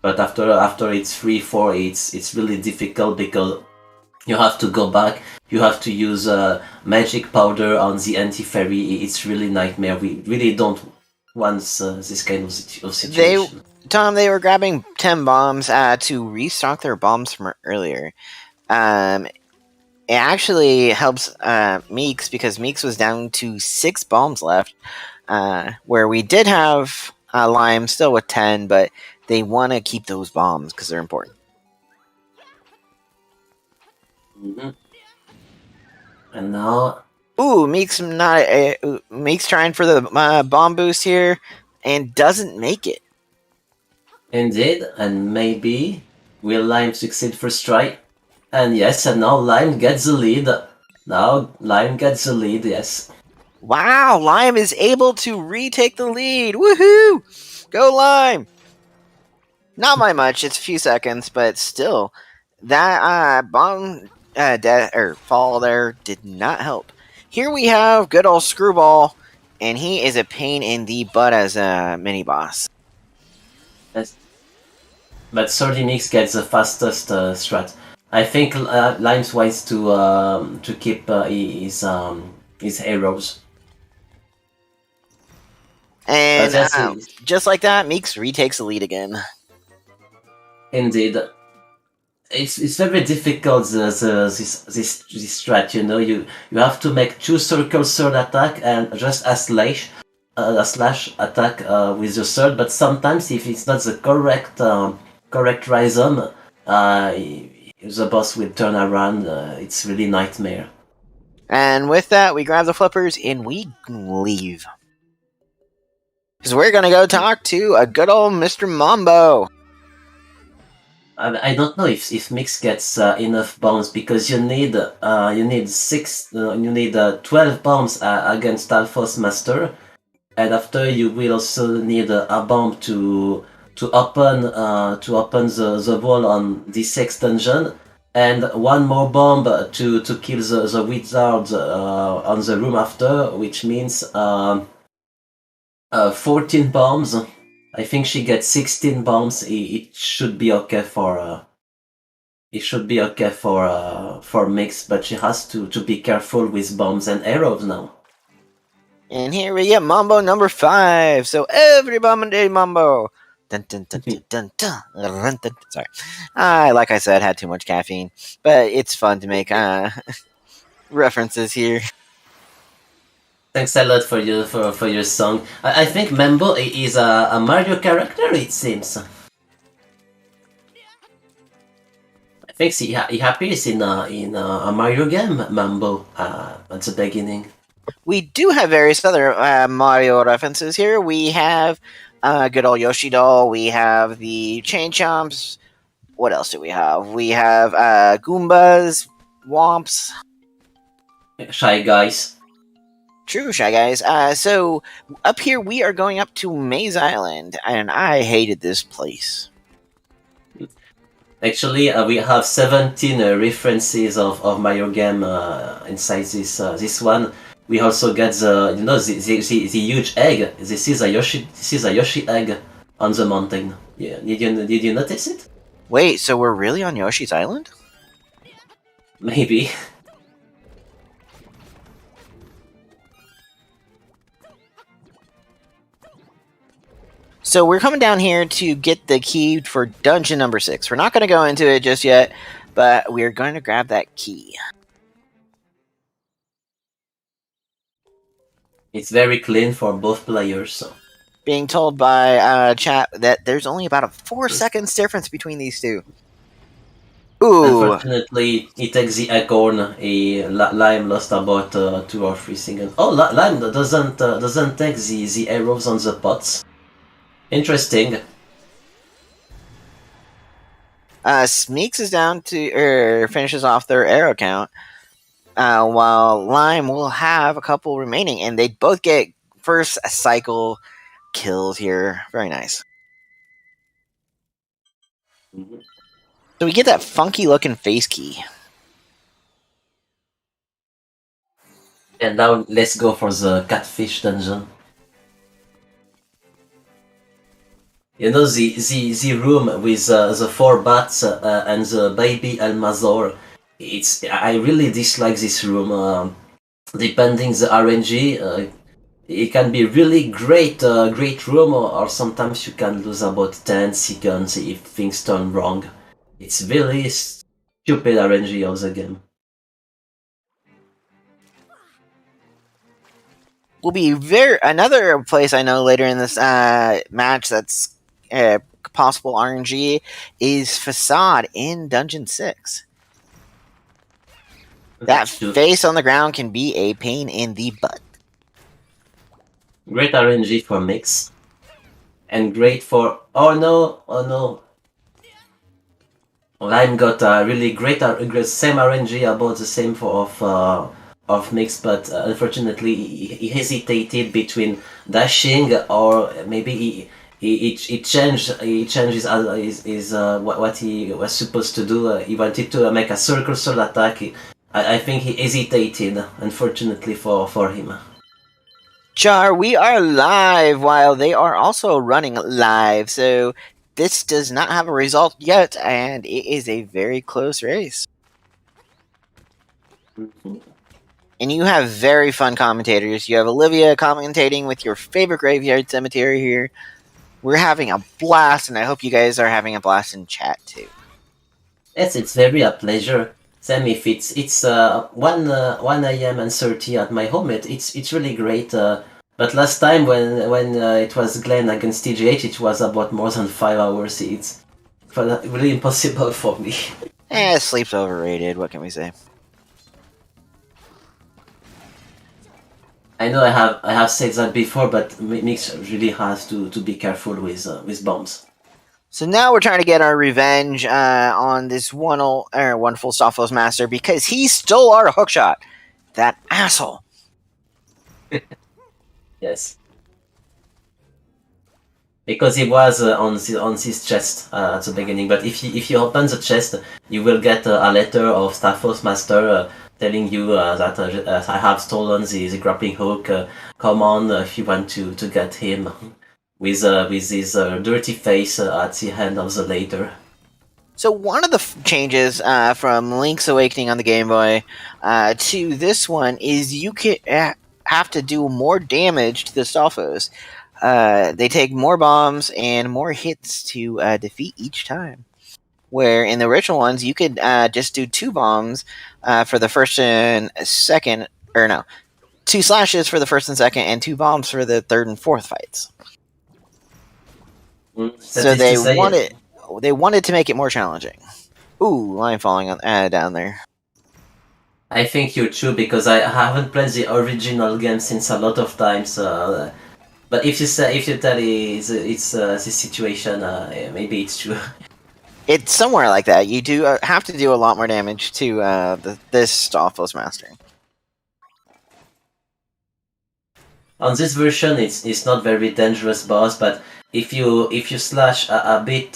But after it's 3, 4, it's really difficult because you have to go back. You have to use magic powder on the anti-fairy. It's really nightmare. We really don't want this kind of situation. Tom, they were grabbing 10 bombs to restock their bombs from earlier. It actually helps Meeks because Meeks was down to 6 bombs left, where we did have Lime still with 10, but they want to keep those bombs because they're important. Mm-hmm. And now, ooh, Meeks trying for the bomb boost here and doesn't make it. Indeed, and maybe will Lime succeed first try? And yes, and now Lime gets the lead. Yes. Wow, Lime is able to retake the lead. Woohoo! Go Lime! Not by much, it's a few seconds, but still, that bomb or fall there did not help. Here we have good old Screwball, and he is a pain in the butt as a mini boss. Yes. But SwordyMeeks gets the fastest strat. I think Lime's wise to keep his arrows. And Yes, just like that, Meeks retakes the lead again. indeed. It's very difficult this strat. You know, you have to make 2 circle sword attack and just a slash attack with your sword. But sometimes if it's not the correct rhythm, the boss will turn around. It's really nightmare. And with that, we grab the flippers and we leave. Because we're going to go talk to a good old Mr. Mambo. I don't know if Mix gets enough bombs because you need 12 bombs against Alphos Master, and after you will also need a bomb to open the wall on the 6th dungeon, and one more bomb to kill the wizard on the room after, which means 14 bombs. I think she gets 16 bombs. It should be okay for Mix, but she has to be careful with bombs and arrows now. And here we get Mambo number 5. So everybody Mambo. Dun, dun, dun, dun, dun, dun, dun, dun. Sorry. Like I said, had too much caffeine. But it's fun to make references here. Thanks a lot for your song. I think Mambo is a Mario character, it seems. I think he appears in a Mario game, Mambo, at the beginning. We do have various other Mario references here. We have good old Yoshi doll. We have the Chain Chomps. What else do we have? We have Goombas, Womps. Shy Guys. True, Shy Guys. So up here we are going up to Maze Island, and I hated this place. Actually, we have 17 references of Mario game inside this one. We also get the huge egg. This is a Yoshi egg on the mountain. Yeah, did you notice it? Wait, so we're really on Yoshi's Island? Maybe. So we're coming down here to get the key for dungeon number 6. We're not going to go into it just yet, but we're going to grab that key. It's very clean for both players. So. Being told by chat that there's only about a 4 seconds difference between these two. Ooh. Unfortunately, he takes the acorn. Lime lost about 2 or 3 seconds. Oh, Lime doesn't take the arrows on the pots. Interesting. Smeeks is down to finishes off their arrow count, while Lime will have a couple remaining, and they both get first cycle kills here. Very nice. Mm-hmm. So we get that funky looking face key. And now let's go for the catfish dungeon. You know, the room with the 4 bats and the baby Almazor. I really dislike this room. Depending the RNG, it can be really great room, or sometimes you can lose about 10 seconds if things turn wrong. It's really stupid RNG of the game. Will be another place I know later in this match that's possible RNG is Facade in Dungeon 6. That face on the ground can be a pain in the butt. Great RNG for Mix. And great for... Oh no. Lime got a really great same RNG, about the same Mix, but unfortunately he hesitated between dashing or maybe he changed what he was supposed to do. He wanted to make a circle soul attack. I think he hesitated, unfortunately for him. Jar, we are live while they are also running live, so this does not have a result yet, and it is a very close race. Mhm. And you have very fun commentators. You have Olivia commentating with your favorite graveyard cemetery here. We're having a blast, and I hope you guys are having a blast in chat too. Yes, it's very a pleasure. Same if it's 1 a.m. and 30 at my home. It's really great. But last time when it was Glenn against TGH, it was about more than 5 hours. It's really impossible for me. Sleep's overrated. What can we say? I know I have said that before, but Mix really has to be careful with bombs. So now we're trying to get our revenge on this wonderful Sophos Master because he stole our hookshot. That asshole. Yes. Because he was on his chest at the beginning. But if you open the chest, you will get a letter of Staphos Master telling you that I have stolen the grappling hook. Come on, if you want to get him with his dirty face at the end of the letter. So one of the changes from Link's Awakening on the Game Boy to this one is you can have to do more damage to the Stalfos. They take more bombs and more hits to defeat each time. Where in the original ones, you could just do 2 bombs for the first and second, or no, 2 slashes for the first and second, and 2 bombs for the third and fourth fights. So they wanted to make it more challenging. Ooh, line falling on, down there. I think you too, because I haven't played the original game since a lot of times. But if you tell it's this situation, maybe it's true. It's somewhere like that. You do have to do a lot more damage to this Stalfos Master. On this version, it's not very dangerous boss, but if you slash a bit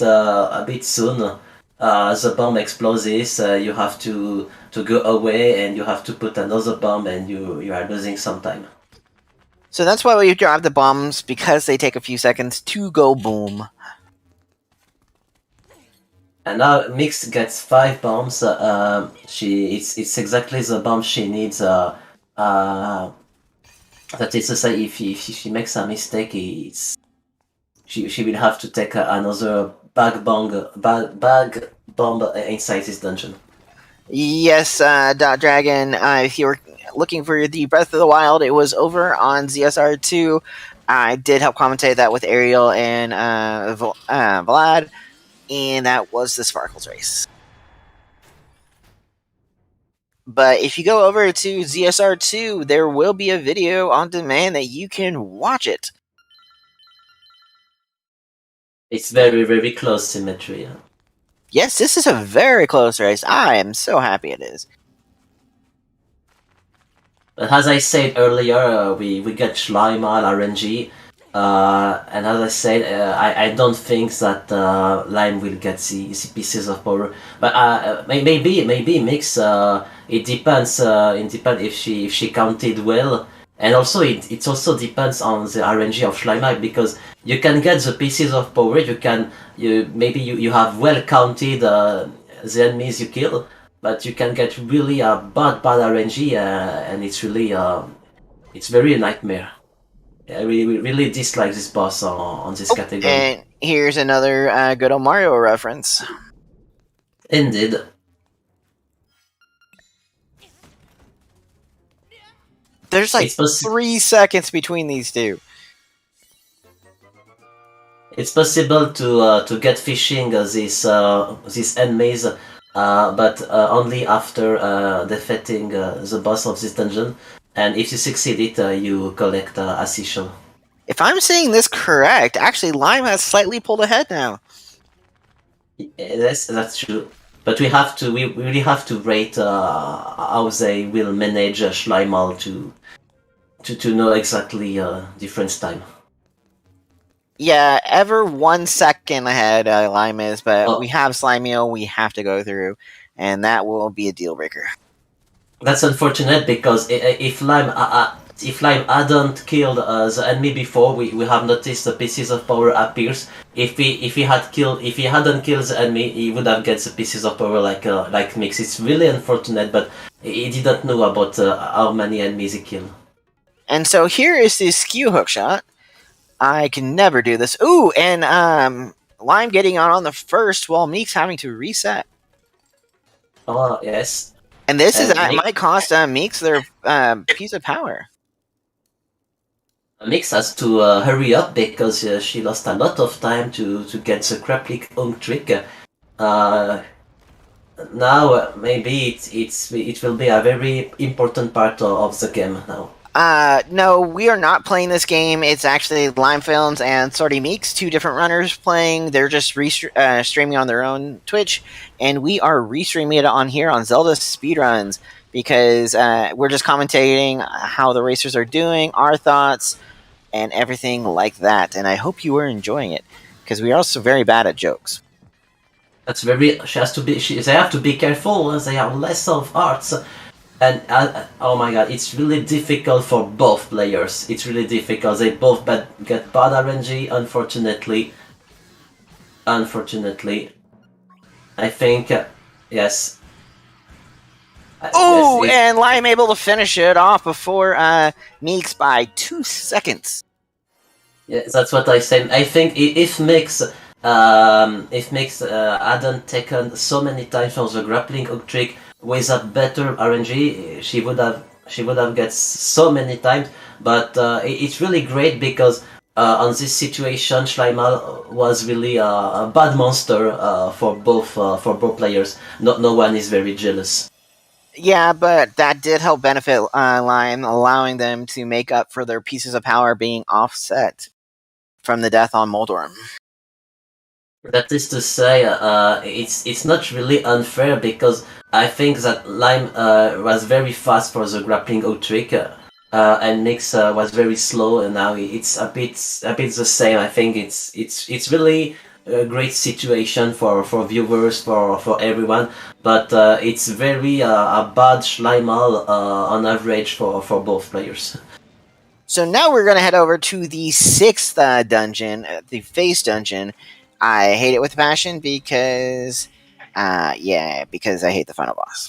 soon, the bomb explodes. You have to go away, and you have to put another bomb, and you are losing some time. So that's why we drive the bombs, because they take a few seconds to go boom. And now Mix gets 5 bombs. It's exactly the bomb she needs. That is to say, if she makes a mistake, she will have to take another bag bomb inside this dungeon. Yes, Dot Dragon, if you were looking for the Breath of the Wild, it was over on ZSR2. I did help commentate that with Ariel and Vlad, and that was the Sparkles race. But if you go over to ZSR2, there will be a video on demand that you can watch it. It's very, very close symmetry. Yes, this is a very close race. I am so happy it is. But as I said earlier, we get Schleimal RNG. And as I said, I don't think that Lime will get the pieces of power. But maybe Mix. It depends. It depends if she counted well, and also it also depends on the RNG of Schleimal, because you can get the pieces of power. You have well counted the enemies you kill, but you can get really a bad RNG, and it's really it's very a nightmare. Yeah, we really dislike this boss on this category. And here's another good old Mario reference. Indeed. There's like 3 seconds between these two. It's possible to get fishing these enemies, but only after defeating the boss of this dungeon. And if you succeed it, you collect a seashell. If I'm saying this correct, actually Lime has slightly pulled ahead now. Yes, that's true. But we really have to rate how they will manage Schleimal to know exactly difference time. Yeah, ever 1 second ahead Lime is, but Oh, we have Slimeo we have to go through, and that will be a deal breaker. that's unfortunate because if Lime hadn't killed the enemy before, we have noticed the pieces of power appears. If he hadn't killed the enemy, he would have get the pieces of power like Mix. It's really unfortunate, but he didn't know about how many enemies he killed. And so here is the skew hook shot. I can never do this. Ooh, and Lime getting on the first while Meek's having to reset. Oh yes. And this is And that might cost Meeks their piece of power. Mix has to hurry up because she lost a lot of time to get the grappling hook trick. Now maybe it will be a very important part of the game now. No, we are not playing this game. It's actually LimeFilms and SwordyMeeks, two different runners playing. They're just streaming on their own Twitch, and we are restreaming it on here on ZeldaSpeedRuns because we're just commentating how the racers are doing, our thoughts, and everything like that. And I hope you are enjoying it because we are also very bad at jokes. That's very. She has to be. They have to be careful. They have less of arts. And oh my god, it's really difficult for both players. It's really difficult. They both get bad RNG, unfortunately. Unfortunately. I think, yes. Oh, yes, and Lime able to finish it off before Meeks by 2 seconds. Yeah, that's what I said. I think if Mix hadn't taken so many times from the grappling hook trick, with a better RNG, she would have get so many times. But it's really great because on this situation, Schleimal was really a bad monster for both players. No one is very jealous. Yeah, but that did help benefit Lime, allowing them to make up for their pieces of power being offset from the death on Moldorm. That is to say, it's not really unfair because I think that Lime was very fast for the grappling hook trick, and Mix was very slow, and now it's a bit the same. I think it's really a great situation for viewers, for everyone, but it's very a bad Schleimal on average for both players. So now we're going to head over to the 6th dungeon, the face dungeon. I hate it with passion because, because I hate the final boss.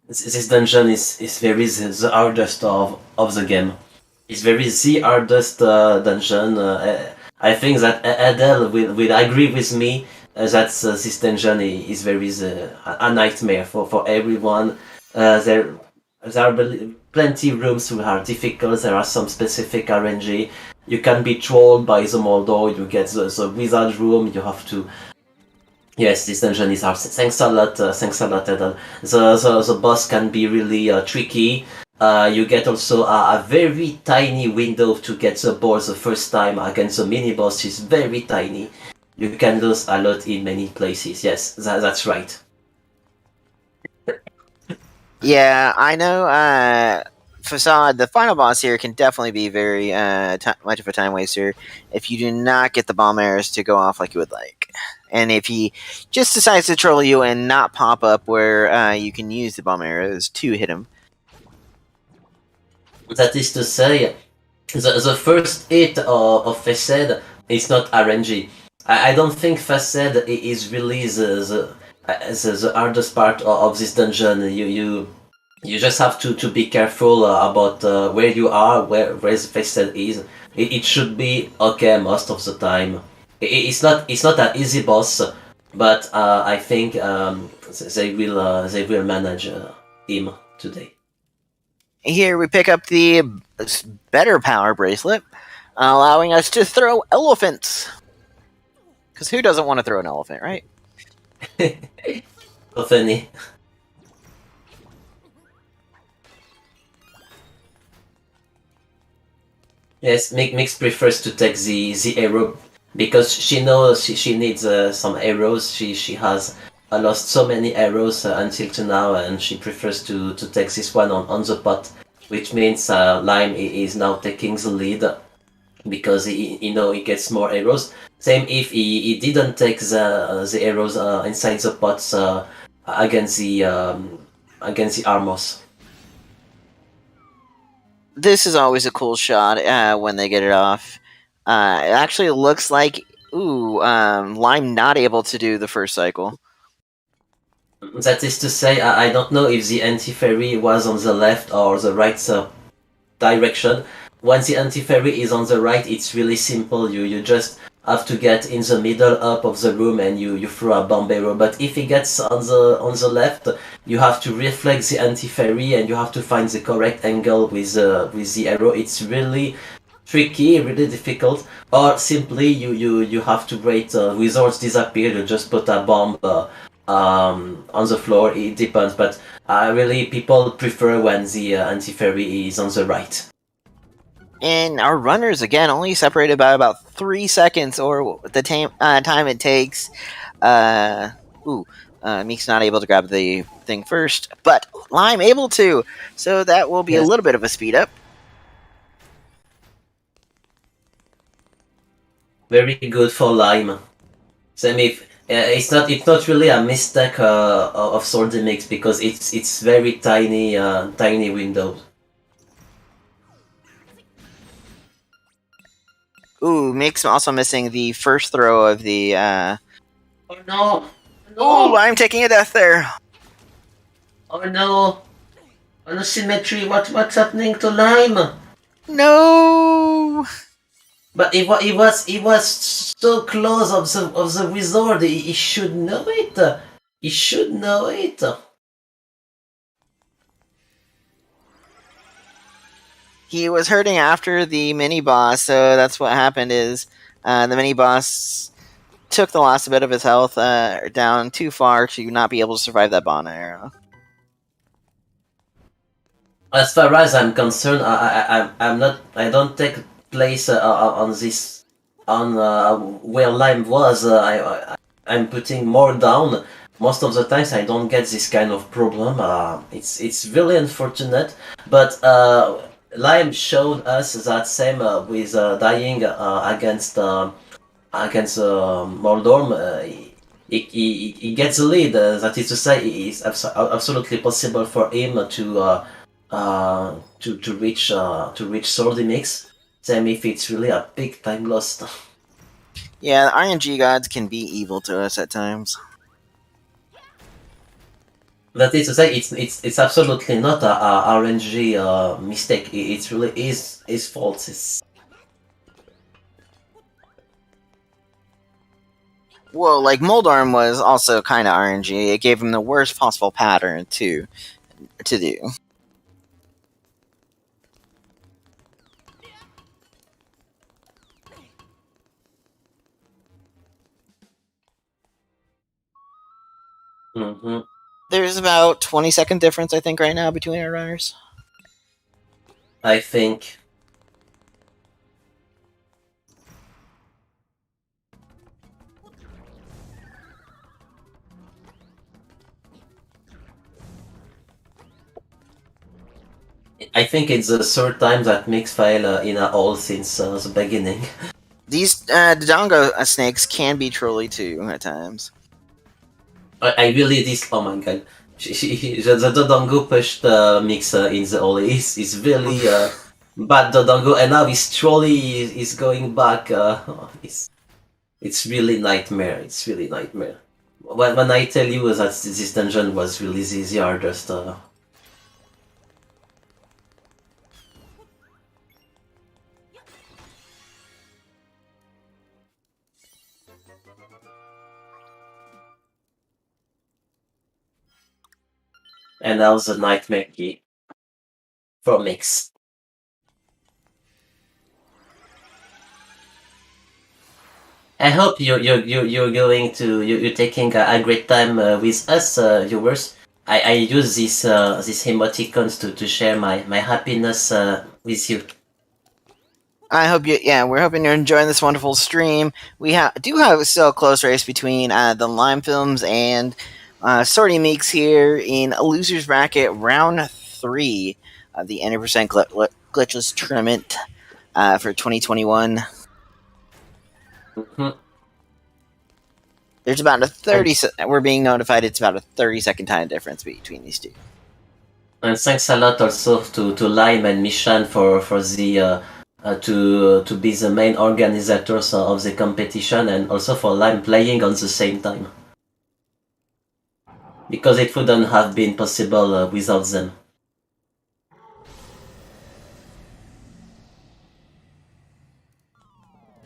This dungeon is very the hardest of the game. It's very the hardest dungeon. I think that Adele will agree with me that this dungeon is very a nightmare for everyone. There are plenty rooms who are difficult. There are some specific RNG. You can be trolled by the Moldor. You get the wizard room. You have to. Yes, this dungeon is hard. Thanks a lot, Edel. The boss can be really tricky. You get also a very tiny window to get the board the first time against the mini boss. Is very tiny. You can lose a lot in many places. Yes, that's right. Yeah, I know. Facade, the final boss here can definitely be very much of a time waster if you do not get the bomb arrows to go off like you would like. And if he just decides to troll you and not pop up where you can use the bomb arrows to hit him. That is to say, the first hit of Facade is not RNG. I don't think Facade is really the hardest part of this dungeon. You just have to be careful about where you are, where the Facade is. It should be okay most of the time. It's not an easy boss, but I think they will manage him today. Here we pick up the better power bracelet, allowing us to throw elephants. Because who doesn't want to throw an elephant, right? So funny. Yes, Mix prefers to take the arrow because she knows she needs some arrows. She has lost so many arrows until to now, and she prefers to take this one on the pot, which means Lime is now taking the lead because he gets more arrows. Same if he didn't take the arrows inside the pots against the armors. This is always a cool shot when they get it off. It actually looks like Lime not able to do the first cycle. That is to say, I don't know if the anti-fairy was on the left or the right direction. When the anti-fairy is on the right, it's really simple. You just have to get in the middle up of the room and you throw a bomb arrow. But if he gets on the left, you have to reflect the anti-fairy and you have to find the correct angle with the arrow. It's really tricky, really difficult. Or simply you have to wait wizards disappear. You just put a bomb on the floor. It depends, but really people prefer when the anti-fairy is on the right. And our runners, again, only separated by about 3 seconds, or the time it takes. Meek's not able to grab the thing first, but Lime able to, so that will be Yes. a little bit of a speed up. Very good for Lime. Same if it's not really a mistake of SwordyMeeks because it's very tiny windows. Meek's also missing the first throw of the. Oh no! Lime taking a death there. Oh no! On the symmetry, what's happening to Lime? No. But he was so close of the wizard. He should know it. He should know it. He was hurting after the mini boss, so that's what happened. Is the mini boss took the last bit of his health down too far to not be able to survive that bomb arrow. As far as I'm concerned, I don't take place on this where Lime was. I'm putting more down. Most of the times I don't get this kind of problem. It's really unfortunate, but Lime showed us that same with dying against Moldorm. He gets the lead. That is to say, it's absolutely possible for him to reach SwordyMeeks. Same if it's really a big time lost. Yeah, the RNG gods can be evil to us at times. That is to say, it's absolutely not a RNG mistake. It really is his fault. Well, like Moldorm was also kind of RNG. It gave him the worst possible pattern to do. Mm-hmm. There's about 20-second difference, I think, right now between our runners. I think. I think it's the third time that Mix fail in a hole since the beginning. These Dodongo snakes can be trolly too at times. I really oh my god. The Dodongo pushed Mix in the hole. It's really bad Dodongo, and now his trolley is going back. It's really nightmare. It's really nightmare. When I tell you that this dungeon was really easy, are just and that was a nightmare key for Mix. I hope you're going to you're taking a great time with us, viewers. I use these emoticons to share my happiness with you. I hope you, yeah, we're hoping you're enjoying this wonderful stream. We do have still a close race between TheLimeFilms and SwordyMeeks here in a loser's bracket round 3 of the 90% Glitchless tournament for 2021. Mhm. There's about a And 30. We're being notified it's about a 30-second time difference between these two. and thanks a lot also to Lime and Mishan for the to be the main organizers of the competition, and also for Lime playing on the same time, because it wouldn't have been possible without them.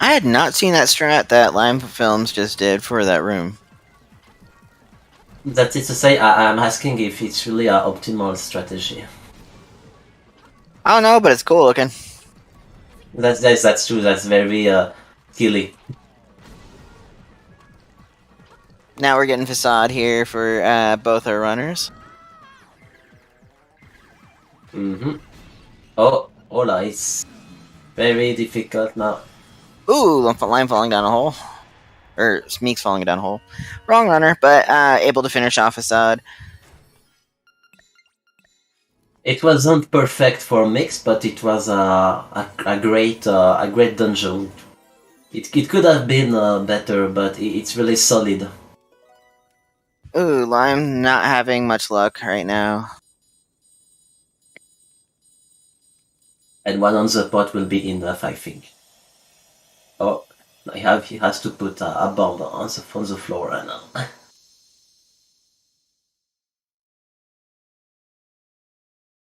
I had not seen that strat that TheLimeFilms just did for that room. That's it to say, I'm asking if it's really an optimal strategy. I don't know, but it's cool looking. That's true. That's very killy. Now we're getting facade here for both our runners. Oh, hola, it's very difficult now. Ooh, Lime falling down a hole. Or Meeks falling down a hole. Wrong runner, but able to finish off facade. It wasn't perfect for mix, but it was a great dungeon. It could have been better, but it's really solid. Ooh, Lime not having much luck right now. And one on the pot will be enough, I think. Oh, he has to put a bomb on the floor now.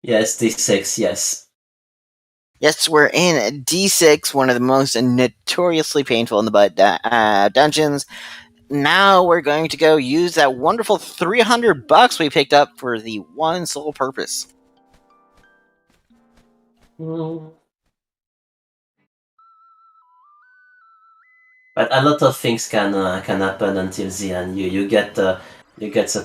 Yes, D6, yes. Yes, we're in D6, one of the most notoriously painful in the butt dungeons. Now we're going to go use that wonderful $300 we picked up for the one sole purpose. Mm. But a lot of things can happen until the end. You get the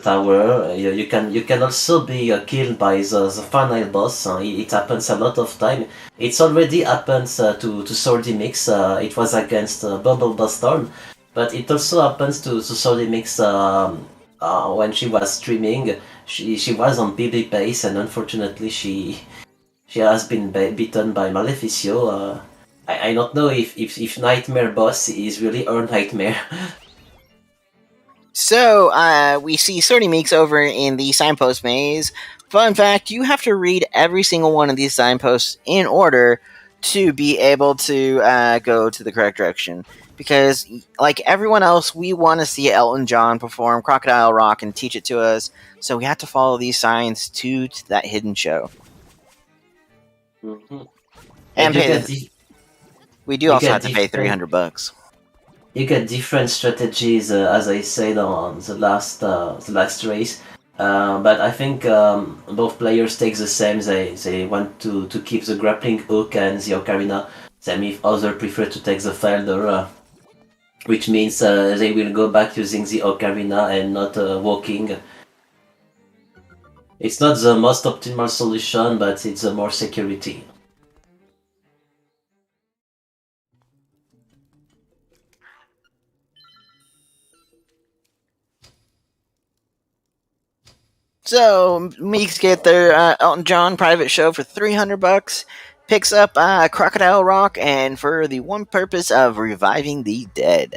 tower. You can also be killed by the final boss. It happens a lot of time. It's already happened to SwordyMeeks. It was against Bumblebustorm, but it also happens to SwordyMeeks when she was streaming. She was on PB pace, and unfortunately she has been beaten by Maleficio. I don't know if Nightmare Boss is really our nightmare. So we see SwordyMeeks over in the signpost maze. Fun fact, you have to read every single one of these signposts in order to be able to go to the correct direction. Because, like everyone else, we want to see Elton John perform Crocodile Rock and teach it to us. So we have to follow these signs to that hidden show. Mm-hmm. And you pay get the, we do you also get have to pay different $300. you get different strategies, as I said on the last race. But I think both players take the same. They want to keep the grappling hook and the ocarina. Same if others prefer to take the felder, which means they will go back using the ocarina and not walking. It's not the most optimal solution, but it's more security. So Meeks get their Elton John private show for $300. Picks up Crocodile Rock, and for the one purpose of reviving the dead.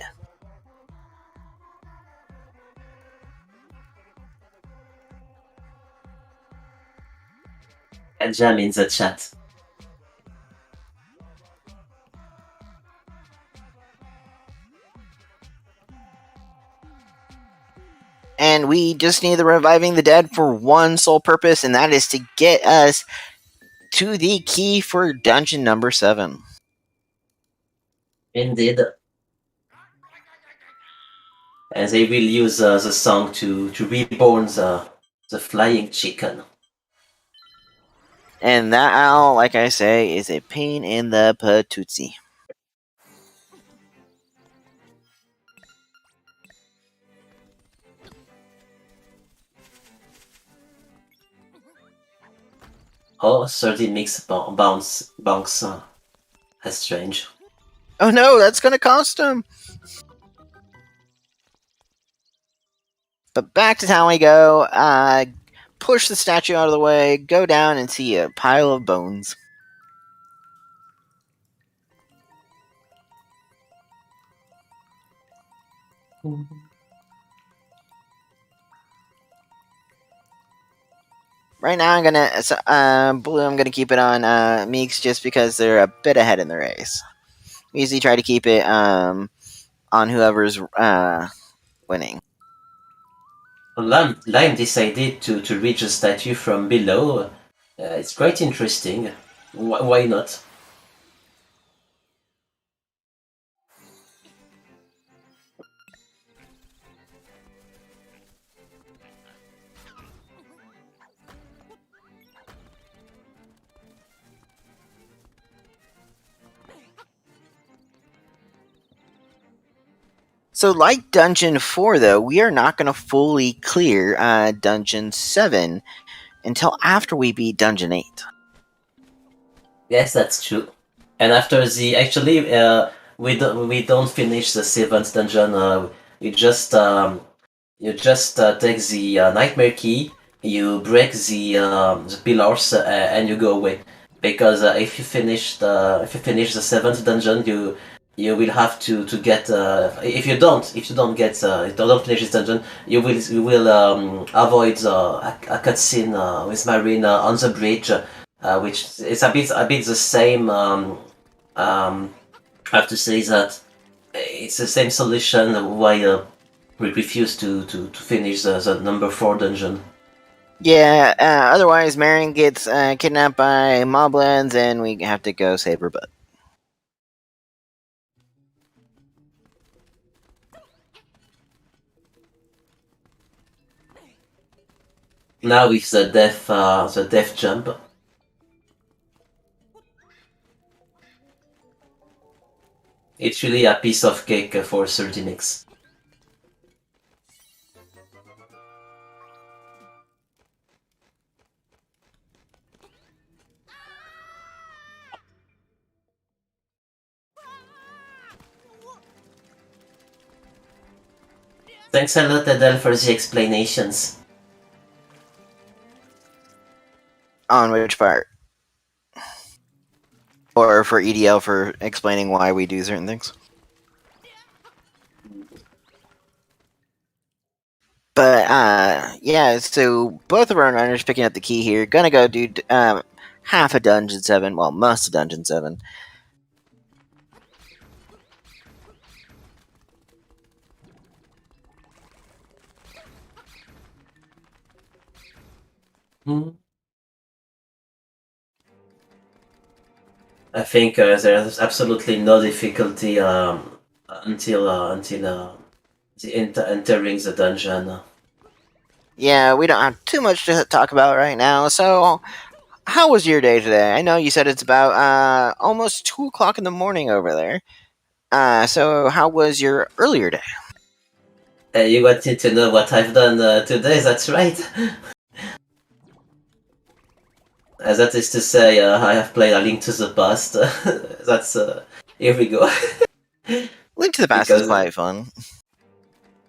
And jam in the chat. And we just need the reviving the dead for one sole purpose, and that is to get us to the key for dungeon number 7. Indeed. And they will use the song to reborn the flying chicken. And that owl, like I say, is a pain in the patootie. Oh, 30 mix bounce. That's strange. Oh no, that's gonna cost him. But back to town we go. Push the statue out of the way, go down and see a pile of bones. Right now, Blue. I'm gonna keep it on Meeks just because they're a bit ahead in the race. We usually try to keep it on whoever's winning. Lime decided to reach the statue from below. It's quite interesting. Why not? So, like Dungeon 4, though, we are not going to fully clear Dungeon 7 until after we beat Dungeon 8. Yes, that's true. And after the actually, we don't finish the seventh dungeon. You just take the nightmare key. You break the pillars and you go away. Because if you finish the seventh dungeon, you will have to get if you don't finish this dungeon, you will avoid a cutscene with Marine on the bridge. Which is a bit the same. I have to say that it's the same solution why we refuse to finish the number 4 dungeon. Yeah, otherwise, Marion gets kidnapped by moblins and we have to go save her butt. Now with the death jump. It's really a piece of cake for SwordyMeeks. Thanks a lot, Adele, for the explanations. On which part? Or for EDL for explaining why we do certain things? But yeah, so both of our runners picking up the key here. Gonna go do half a Dungeon 7, well, most of Dungeon 7. I think there's absolutely no difficulty until entering the dungeon. Yeah, we don't have too much to talk about right now. So, how was your day today? I know you said it's about almost 2 o'clock in the morning over there. So how was your earlier day? You wanted to know what I've done today, that's right. That is to say, I have played A Link to the Past. That's here we go. Link to the Past is quite fun.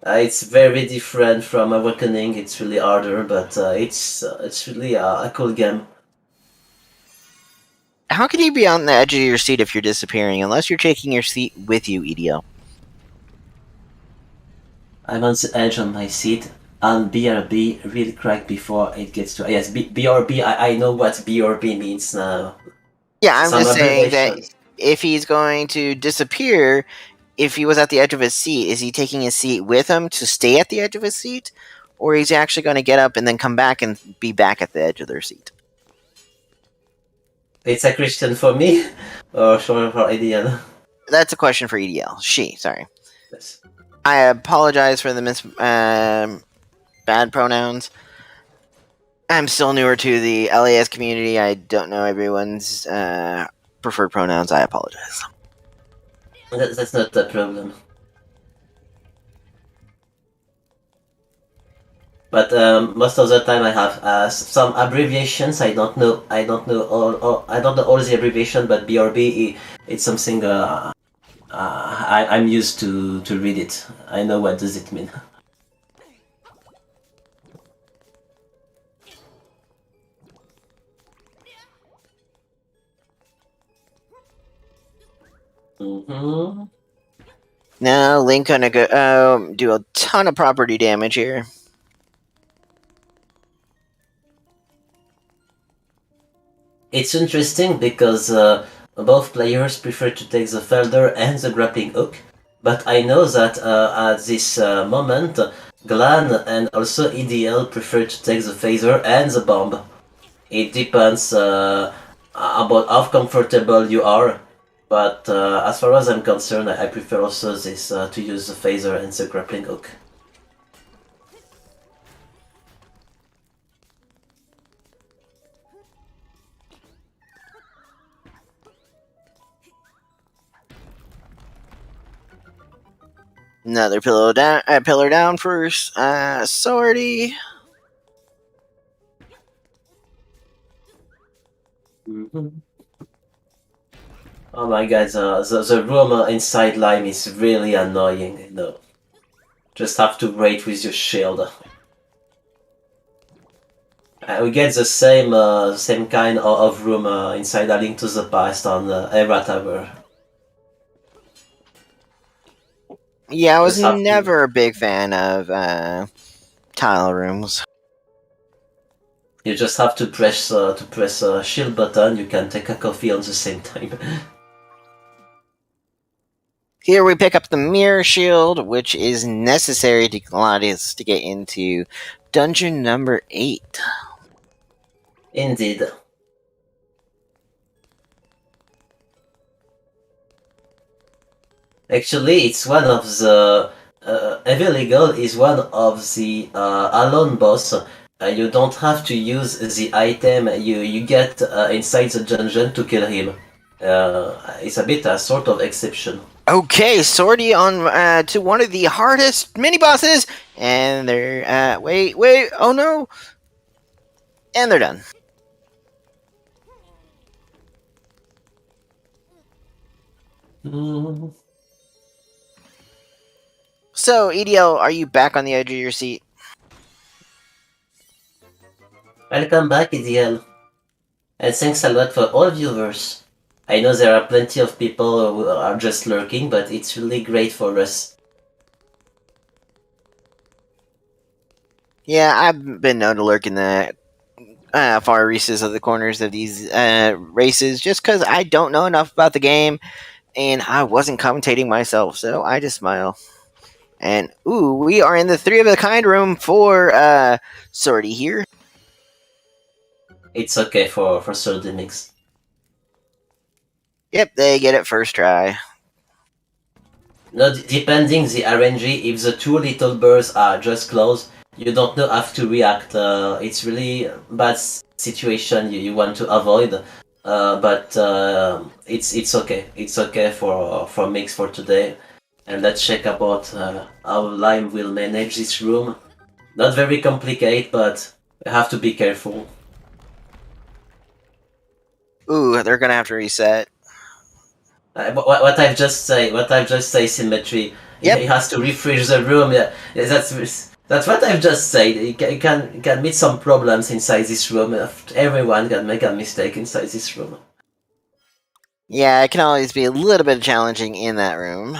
It's very different from Awakening. It's really harder, but it's really a cool game. How can you be on the edge of your seat if you're disappearing, unless you're taking your seat with you, EDL? I'm on the edge on my seat. And BRB real crack before it gets to yes BRB. I know what BRB means now. Yeah, I'm just saying that if he's going to disappear, if he was at the edge of his seat, is he taking his seat with him to stay at the edge of his seat, or is he actually going to get up and then come back and be back at the edge of their seat? It's a question for me, or for EDL. That's a question for EDL. Sorry. Yes. I apologize for the bad pronouns. I'm still newer to the LAS community. I don't know everyone's preferred pronouns. I apologize. That's not the problem. But most of the time I have some abbreviations. I don't know all the abbreviation, but BRB it's something I'm used to read it. I know what does it mean. Mm-hmm. Now Link gonna go do a ton of property damage here. It's interesting because both players prefer to take the felder and the grappling hook, but I know that at this moment, Glan and also EDL prefer to take the phaser and the bomb. It depends about how comfortable you are, but as far as I'm concerned, I prefer also this to use the phaser and the grappling hook. Another pillar down for Swordy. Mm-hmm. Oh my god, the room inside Lime is really annoying, you know. Just have to wait with your shield. We get the same kind of room inside A Link to the Past on Era Tower. Yeah, I was Just have to. never a big fan of tile rooms. You just have to press a shield button. You can take a coffee on the same time. Here we pick up the mirror shield, which is necessary to Gladius to get into dungeon number 8. Indeed. Actually, it's one of the Evil Eagle is one of the alone boss. You don't have to use the item you get inside the dungeon to kill him. It's a bit a sort of exception. Okay, Swordy on to one of the hardest mini bosses, and they're wait, oh no, and they're done. Mm. So, EDL, are you back on the edge of your seat? Welcome back, EDL. And thanks a lot for all viewers. I know there are plenty of people who are just lurking, but it's really great for us. Yeah, I've been known to lurk in the far recesses of the corners of these races just because I don't know enough about the game and I wasn't commentating myself, so I just smile. And ooh, we are in the 3 of a kind room for Swordy here. It's okay for SwordyMeeks. Yep, they get it first try. Now, depending the RNG, if the two little birds are just close, you don't know how to react. It's really bad situation you want to avoid. But it's okay. It's okay for mix for today. And let's check about how Lime will manage this room. Not very complicated, but we have to be careful. Ooh, they're gonna have to reset. What I've just say symmetry. Yep. He has to refresh the room. Yeah, that's what I've just said. You can meet some problems inside this room. Everyone can make a mistake inside this room. Yeah, it can always be a little bit challenging in that room.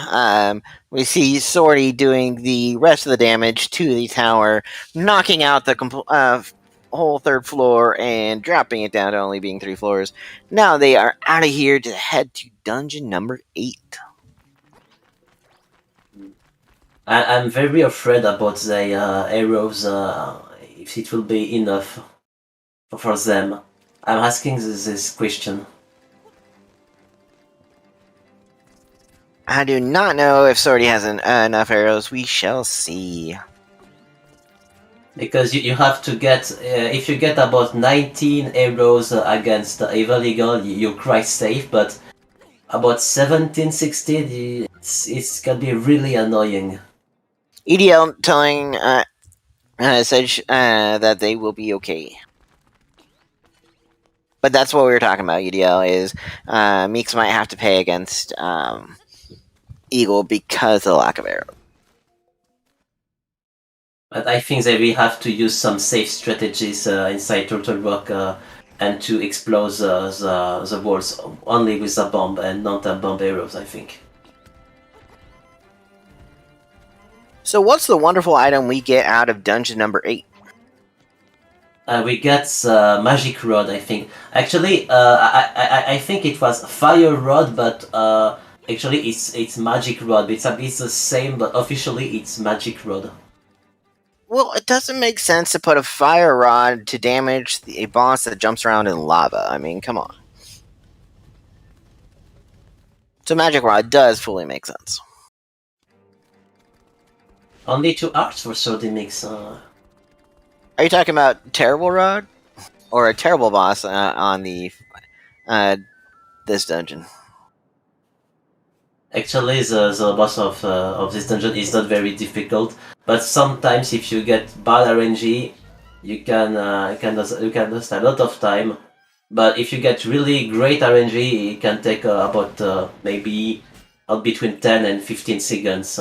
We see Swordy doing the rest of the damage to the tower, knocking out the whole 3rd floor and dropping it down to only being 3 floors. Now they are out of here to head to dungeon number 8. I'm very afraid about the arrows. If it will be enough for them. I'm asking this question. I do not know if Swordy has enough arrows. We shall see. Because you have to get, if you get about 19 arrows against Evil Eagle, you're quite safe, but about 17, 16, it's can be really annoying. EDL telling said that they will be okay. But that's what we were talking about. UDL is Meeks might have to pay against Eagle because of the lack of arrows. But I think they will have to use some safe strategies inside Turtle Rock and to explode the walls only with a bomb and not a bomb arrows, I think. So, what's the wonderful item we get out of dungeon number 8? We get magic rod, I think. Actually, I think it was fire rod, but actually it's magic rod. It's a bit the same, but officially it's magic rod. Well, it doesn't make sense to put a fire rod to damage a boss that jumps around in lava. I mean, come on. So, magic rod does fully make sense. Only 2 arts for SwordyMeeks. Are you talking about terrible rod or a terrible boss on the this dungeon? Actually, the boss of this dungeon is not very difficult, but sometimes if you get bad RNG, you can lose a lot of time. But if you get really great RNG, it can take about maybe between 10 and 15 seconds.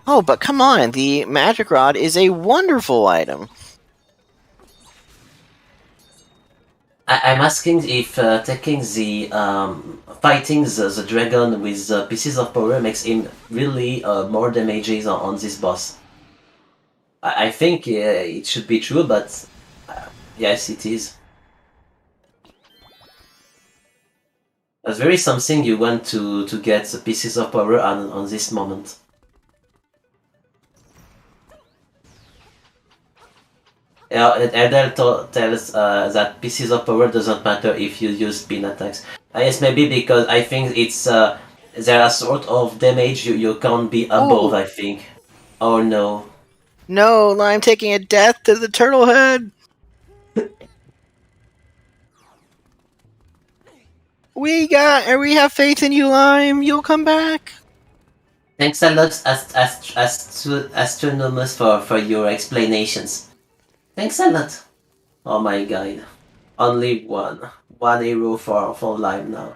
Oh, but come on, the magic rod is a wonderful item. I'm asking if taking the fighting the dragon with pieces of power makes him really more damages on this boss. I think it should be true, but yes, it is. That's very something you want to get the pieces of power on this moment. Erdel tells that pieces of power doesn't matter if you use spin attacks. Yes, maybe because I think it's there are sort of damage you can't be above. Ooh. I think. Oh no. No, I'm taking a death to the turtle head. We have faith in you, Lime. You'll come back. Thanks a lot, Astronomus, for your explanations. Thanks a lot. Oh my god. Only one hero for Lime now.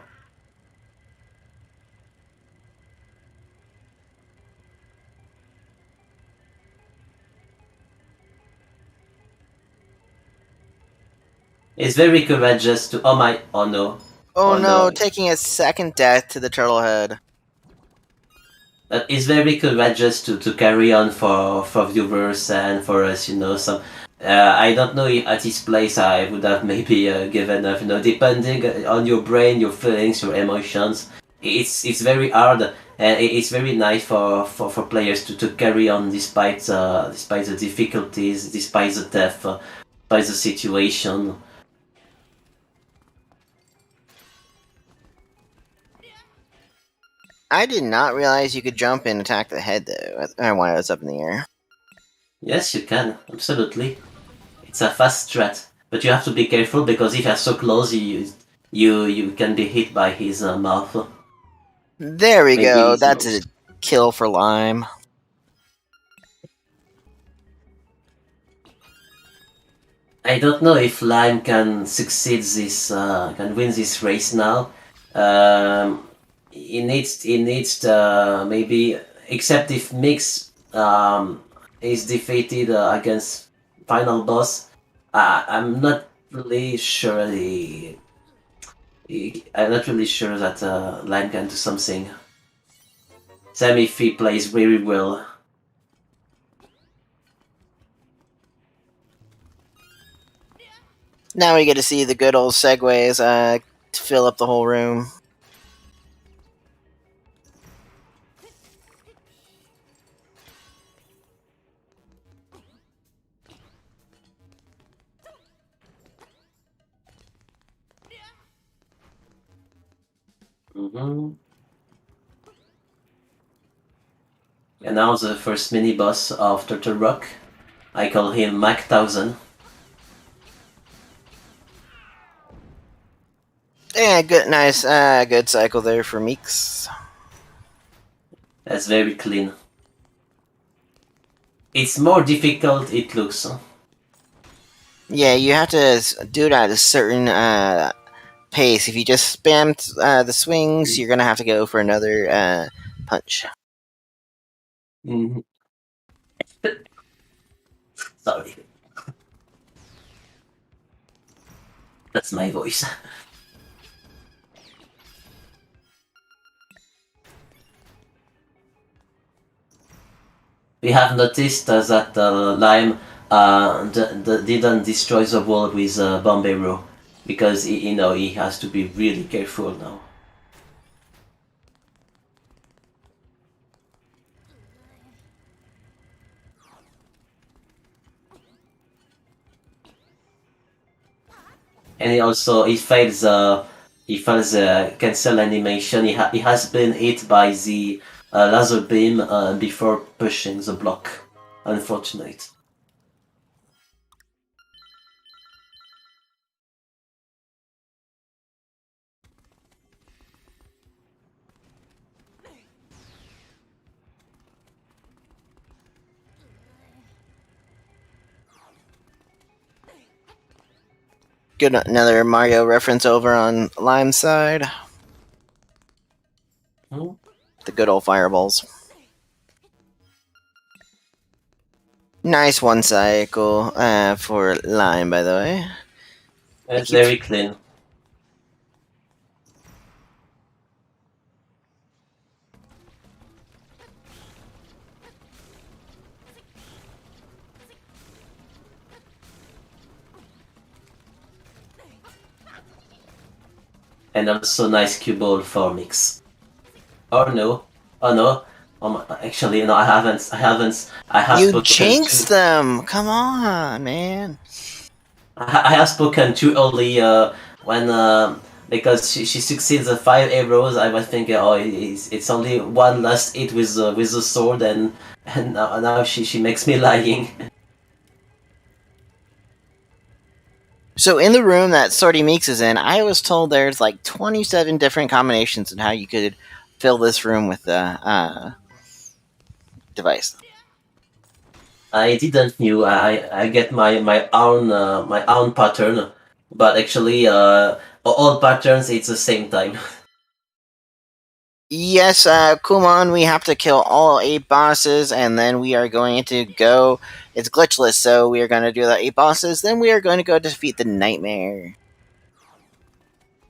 It's very courageous to. Oh my. Oh no. Oh, no, no. taking a second death to the turtle head. But it's very courageous to carry on for viewers and for us, some. I don't know if at his place I would have maybe given up, depending on your brain, your feelings, your emotions. It's very hard and it's very nice for players to carry on despite the difficulties, despite the death, despite the situation. I did not realize you could jump and attack the head, though. I wanted us up in the air. Yes, you can, absolutely. It's a fast strat, but you have to be careful because if you're so close, you can be hit by his mouth. There we Maybe go. his That's nose. a kill for Lime. I don't know if Lime can succeed can win this race now. He needs maybe, except if Mix is defeated against final boss. I'm not really sure I'm not really sure that Lime can do something. Same if he plays very well. Now we get to see the good old segues to fill up the whole room. Mm-hmm. And now the first mini boss of Turtle Rock. I call him Mac 1000. Yeah, good, nice, good cycle there for Meeks. That's very clean. It's more difficult it looks. Yeah, you have to do it at a certain pace. If you just spam the swings, you're gonna have to go for another punch. Mhm. Sorry, that's my voice. We have noticed that Lime didn't destroy the wall with Bombay Row because he has to be really careful now. And he fails cancel animation. He has been hit by the laser beam before pushing the block. Unfortunate. Good, another Mario reference over on Lime's side. Hmm? The good old fireballs. Nice one cycle for Lime, by the way. He It's keeps very clean. And also nice cue ball for mix. Oh no. Oh no. Actually, no, I haven't. I have you spoken jinxed too. them. Come on, man. I have spoken too early when because she succeeds the 5 arrows. I was thinking, oh, it's only one last hit with the sword, and now she makes me lying. So in the room that SwordyMeeks is in, I was told there's like 27 different combinations of how you could fill this room with the device. I didn't knew. I get my own pattern, but actually all patterns it's the same time. Yes, Kumon, we have to kill all 8 bosses, and then we are going to go. It's glitchless, so we are going to do the 8 bosses, then we are going to go defeat the Nightmare.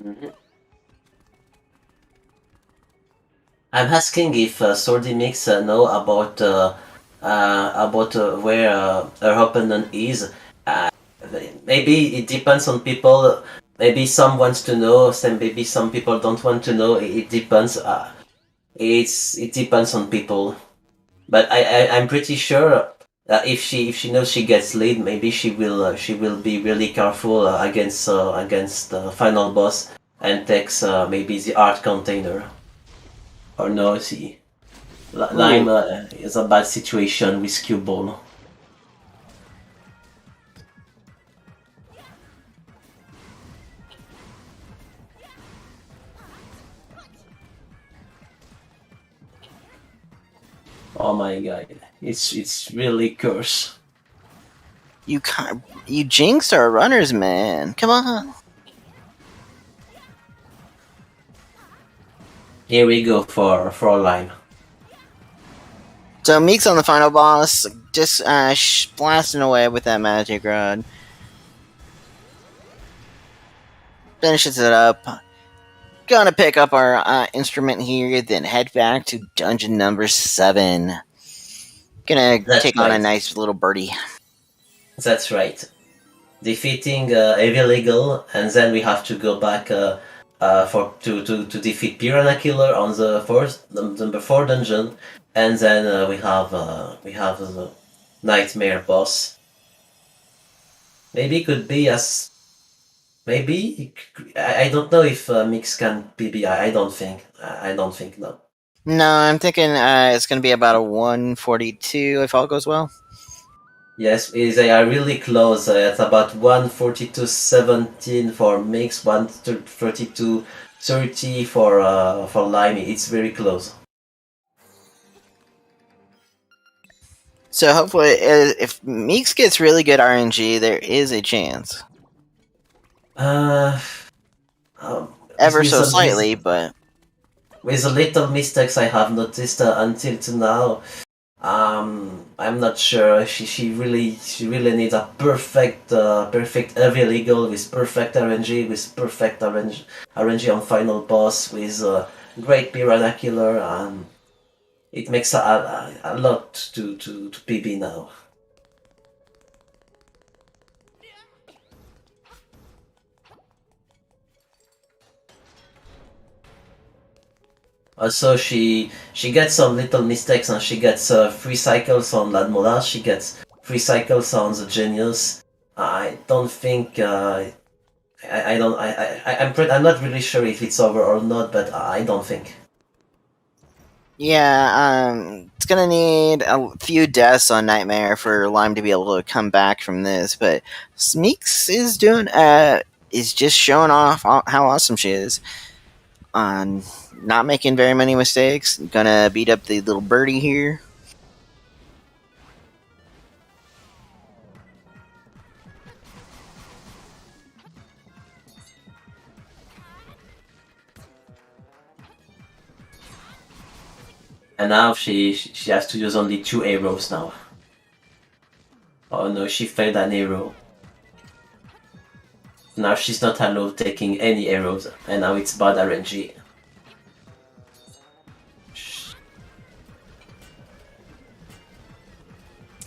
Mhm. I'm asking if SwordyMeeks know about where her opponent is. Uh, Maybe it depends on people. Maybe some wants to know, maybe some people don't want to know. It depends. It depends on people. But I'm pretty sure that if she knows she gets lead, maybe she will be really careful against the final boss and takes maybe the art container. Or no, see. Lime Ooh. is a bad situation with cue ball. Oh my god, it's really curse. You can't. You jinxed our runners, man. Come on. Here we go for Lime. So Meek's on the final boss, just blasting away with that magic rod. Finishes it up. Gonna pick up our instrument here, then head back to dungeon number 7. Gonna That's take on a right. nice little birdie. That's right. Defeating Heavy Legal, and then we have to go back for to defeat Piranha Killer on the number 4 dungeon, and then we have the Nightmare boss. Maybe could be as maybe I don't know if Mix can PBI. I don't think no. No, I'm thinking it's gonna be about a 142 if all goes well. Yes, they are really close. It's about 142.17 for Mix, 132.30 for Limey. It's very close. So hopefully, if Meeks gets really good RNG, there is a chance. Uh, um, Ever so slightly, with but with the little mistakes I have noticed until to now, I'm not sure. She really needs a perfect heavy legal with perfect RNG, with perfect RNG on final boss, with great piranha killer, and it makes a lot to PB now. Also, she gets some little mistakes, and she gets 3 cycles on Ladmola. She gets 3 cycles on the Genius. I don't think. I don't. I'm not really sure if it's over or not, but I don't think. yeah, it's gonna need a few deaths on Nightmare for Lime to be able to come back from this. But Meeks is just showing off how awesome she is on not making very many mistakes. Gonna beat up the little birdie here. And now she has to use only 2 arrows now. Oh no, she failed an arrow. Now she's not allowed taking any arrows, and now it's bad RNG.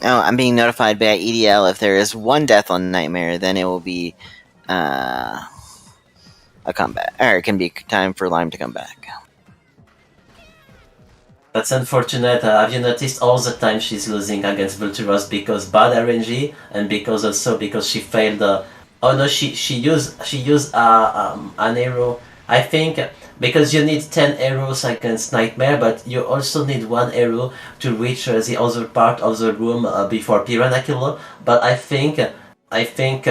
Oh, I'm being notified by EDL if there is one death on Nightmare, then it will be a comeback, or it can be time for Lime to come back. That's unfortunate. Have you noticed all the time she's losing against Vulturos because bad RNG and because she failed? Oh no, she used an arrow. I think because you need 10 arrows against Nightmare, but you also need 1 arrow to reach the other part of the room before Piranha Killer. But I think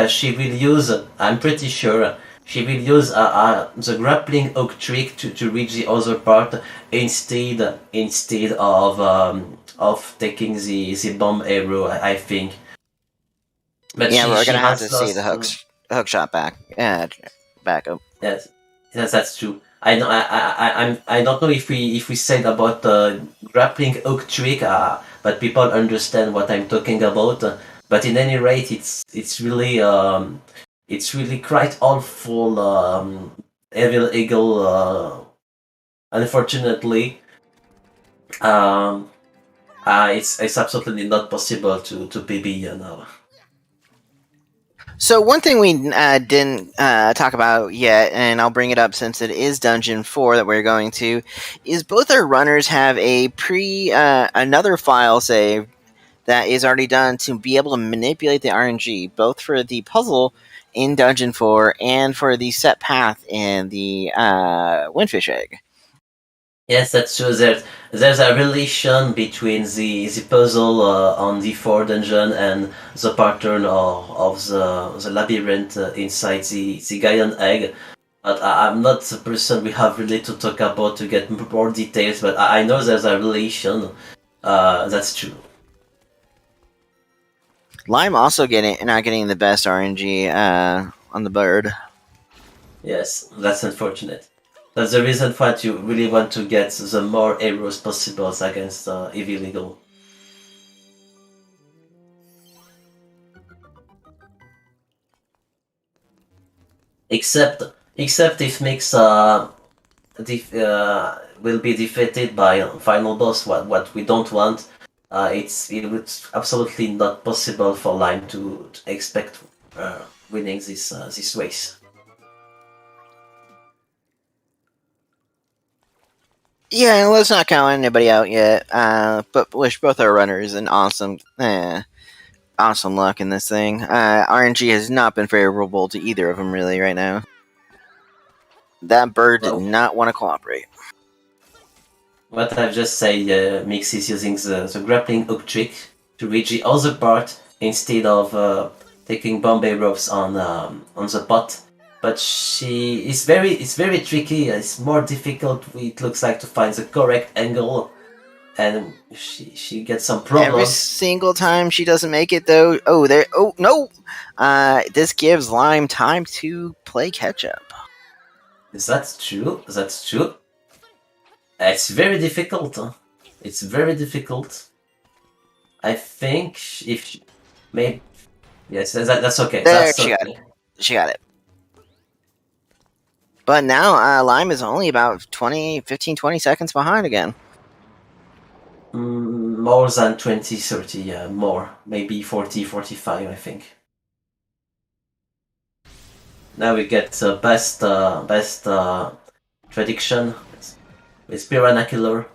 she will use. I'm pretty sure she will use the grappling hook trick to reach the other part instead of taking the bomb arrow. I think, but Yeah, we're she gonna have to has see the lost. hook shot back. Back up. Yes, yes, that's true. I know. I don't know if we said about the grappling hook trick, but people understand what I'm talking about. But in any rate, it's really quite awful. Evil Eagle. Unfortunately, um, it's absolutely not possible to PB now. So one thing we didn't talk about yet, and I'll bring it up since it is Dungeon 4 that we're going to, is both our runners have a another file save that is already done to be able to manipulate the RNG, both for the puzzle in Dungeon 4 and for the set path in the Windfish Egg. Yes, that's true. There's a relation between the puzzle on the 4 dungeon and the pattern of the labyrinth inside the Gaian egg. But I'm not the person we have really to talk about to get more details, but I know there's a relation. That's true. Lime also not getting the best RNG on the bird. Yes, that's unfortunate. That's the reason why you really want to get the more arrows possible against Evil Eagle. Except if Mix will be defeated by final boss, what we don't want. It's absolutely not possible for Lime to expect winning this race. Yeah, let's not count anybody out yet. But wish both our runners an awesome luck in this thing. RNG has not been favorable to either of them really right now. That bird did Well, not want to cooperate. what I've just said, Mix is using the grappling hook trick to reach the other part instead of taking Bombay ropes on the pot. But it's very tricky. It's more difficult. It looks like to find the correct angle. and she gets some Every problems. single time she doesn't make it, though. Oh, there. Oh no. This gives Lime time to play catch up. Is that true? That's true. It's very difficult. Huh? It's very difficult. I think if maybe yes, that's okay. There, That's she got it. okay. She got it. But now Lime is only about 15, 20 seconds behind again. More than 20, 30, yeah, more. Maybe 40, 45, I think. Now we get best prediction with Piranha.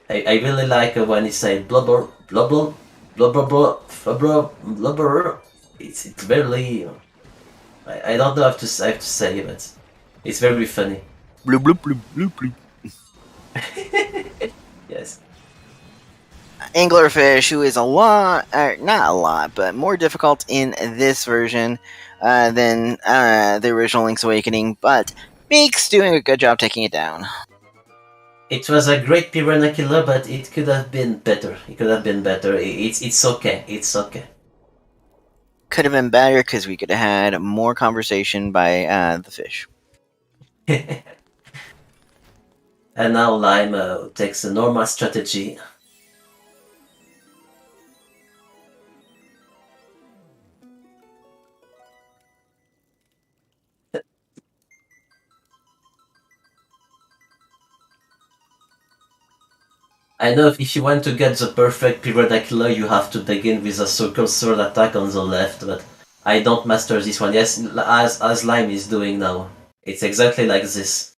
I really like when you say blubber, blubber, blubber, blubber, blubber. It's really I don't know how to I have to say it, but it's very funny. Bloop bloop bloop bloop bloop. Yes. Anglerfish, who is a lot, not a lot, but more difficult in this version than the original Link's Awakening, but Meeks doing a good job taking it down. It was a great Piranha Killer, but it could have been better. It could have been better. It's okay. It's okay. Could have been better because we could have had more conversation by the fish. And now Lime takes a normal strategy. I know if you want to get the perfect Piranha Killer, you have to begin with a circle sword attack on the left, but I don't master this one. Yes, as Lime is doing now. It's exactly like this.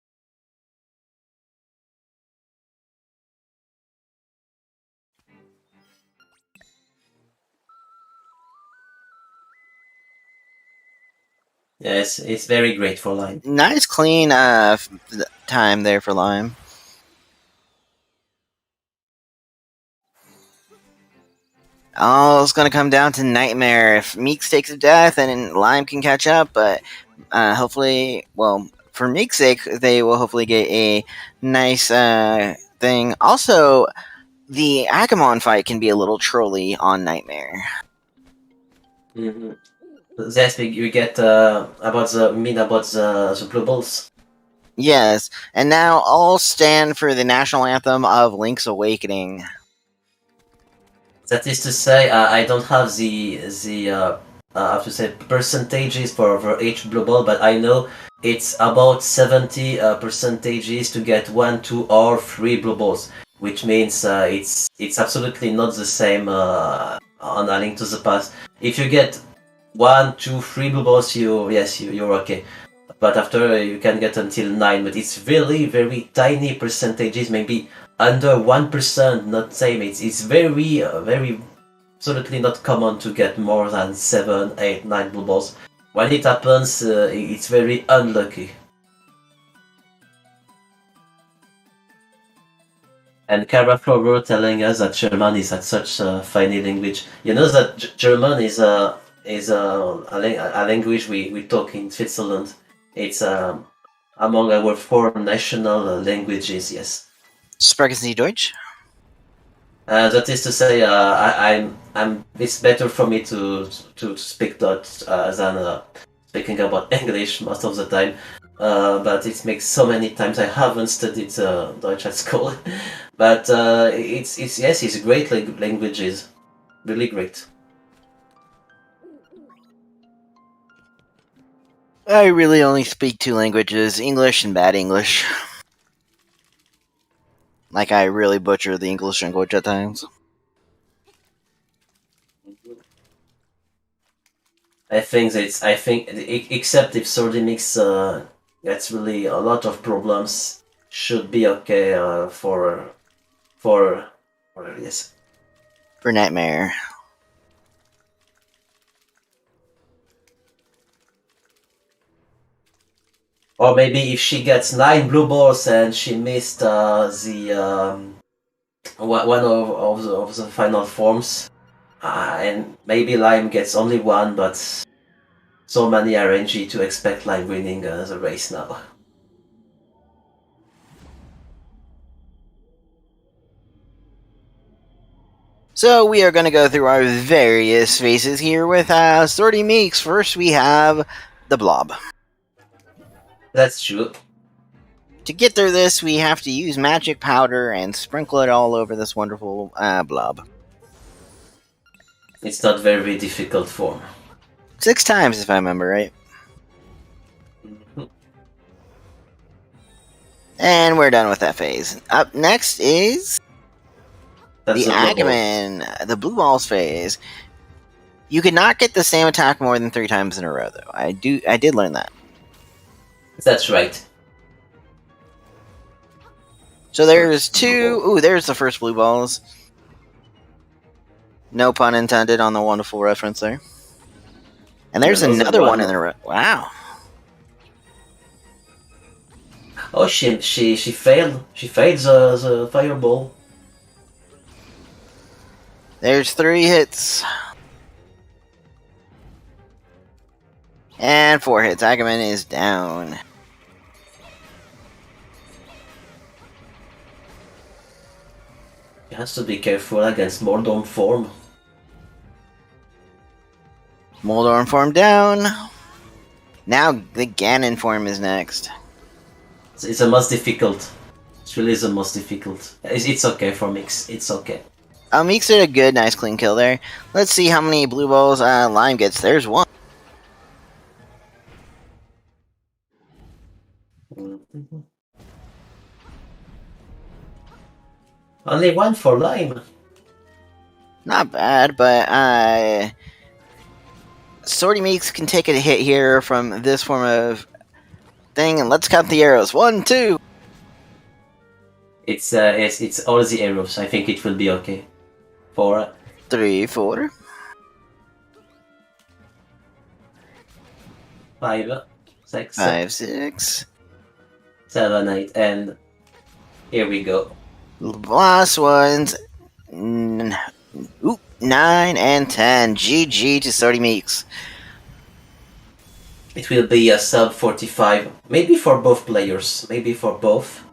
Yes, it's very great for Lime. Nice clean time there for Lime. Oh, it's going to come down to Nightmare. If Meeks takes a death, then Lime can catch up, but hopefully, well, for Meek's sake, they will hopefully get a nice thing. Also, the Agumon fight can be a little trolly on Nightmare. Mm-hmm. Yes, you get about the blue balls. Yes, and now all stand for the national anthem of Link's Awakening. That is to say, I don't have the how to say percentages for each blue ball, but I know it's about 70 percentages to get 1, 2, or 3 blue balls, which means it's absolutely not the same on A Link to the Past. If you get 1, 2, 3 blue balls, you're okay. But after you can get until 9, but it's really very tiny percentages, maybe under 1%, not same. It's very very absolutely not common to get more than 7, 8, 9 blue balls. When it happens, it's very unlucky. And Cara Flower telling us that German is such a funny language. You know that German is a language we talk in Switzerland. It's among our 4 national languages. Yes. Sprechen Sie Deutsch? That is to say, it's better for me to speak Dutch than speaking about English most of the time. But it makes so many times I haven't studied Dutch at school. But it's great languages, really great. I really only speak 2 languages, English and bad English. Like, I really butcher the English language at times. I think except if SwordyMeeks gets really a lot of problems, should be okay for yes. For Nightmare. Or maybe if she gets 9 blue balls and she missed one of the final forms, and maybe Lime gets only 1, but so many RNG to expect Lime winning the race now. So we are going to go through our various phases here with SwordyMeeks. First, we have the blob. That's true. To get through this, we have to use magic powder and sprinkle it all over this wonderful blob. It's not very difficult form. 6 times, if I remember right. Mhm. And we're done with that phase. Up next is That's the the bubble. Agaman, the blue balls phase. You cannot get the same attack more than 3 times in a row, though. I did learn that. That's right. So there's First blue 2. Ooh, there's the first blue balls. No pun intended on the wonderful reference there. And there's another one in the row. Wow. Oh, she failed. She failed the fireball. There's 3 hits. And 4 hits. Agaman is down. He has to be careful against Mordorm form. Moldorm form down. Now the Ganon form is next. It's the most difficult. It's really the most difficult. It's okay for Mix. It's okay. Meeks did a good, nice, clean kill there. Let's see how many blue balls Lime gets. There's 1. Only 1 for Lime. Not bad, but SwordyMeeks can take a hit here from this form of thing, and let's count the arrows. 1, 2. It's all the arrows. I think it will be okay. 4, 3, 4. 5, 6, 5, 6. 7, 8, and here we go. Last ones. 9 and 10. GG to SwordyMeeks. It will be a sub 45, maybe for both players, maybe for both.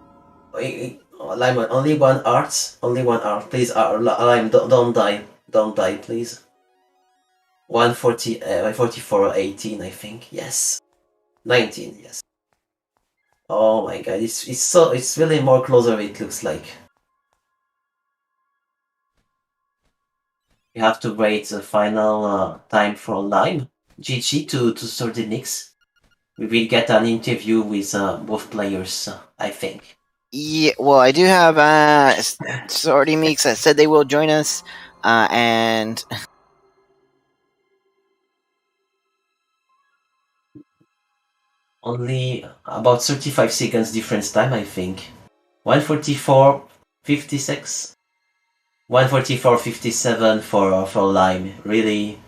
Lime, only 1 art, please. Lime, don't die, please. 140, 44, 18, I think. Yes, 19. Yes. Oh my god, it's really more closer. It looks like. You have to wait the final time for Lime. GG to SwordyMeeks. We will get an interview with both players, I think. Yeah, well, I do have SwordyMeeks that said they will join us, and Only about 35 seconds difference time, I think. 144.56. 144.57 for Lime. Really,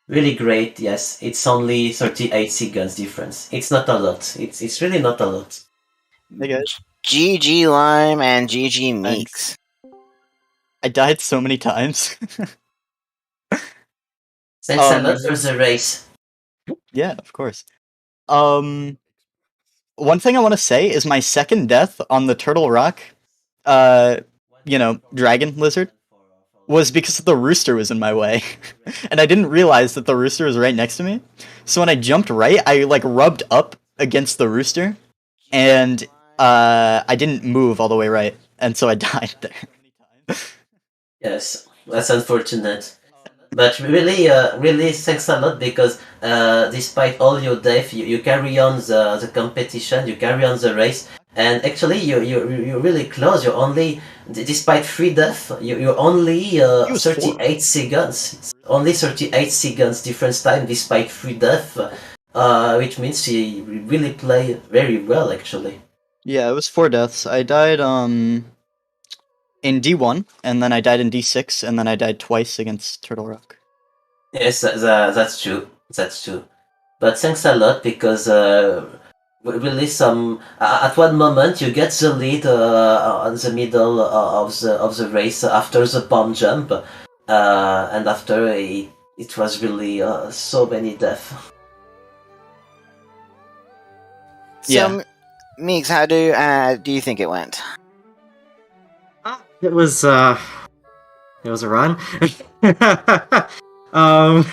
really great. Yes, it's only 38 seconds difference. It's not a lot. It's really not a lot. Hey guys. GG Lime and GG Meeks. Thanks. I died so many times. Thanks a lot for the race. Yeah, of course. One thing I want to say is my second death on the Turtle Rock, dragon lizard, was because the rooster was in my way. And I didn't realize that the rooster was right next to me. So when I jumped right, I rubbed up against the rooster, and I didn't move all the way right, and so I died there. Yes, that's unfortunate. But really, really thanks a lot, because despite all your death, you carry on the competition, you carry on the race, and actually you're really close. You're only, despite 3 deaths, you're only 38 seconds. It's only 38 seconds difference time despite 3 deaths, which means you really play very well actually. Yeah, it was 4 deaths. I died in D1, and then I died in D6, and then I died twice against Turtle Rock. Yes, that's true. That's true. But thanks a lot, because really at one moment you get the lead on the middle of the race after the bomb jump, and after it was really so many deaths. So, Yeah. Meeks, how do you think it went? It was It was a run. um,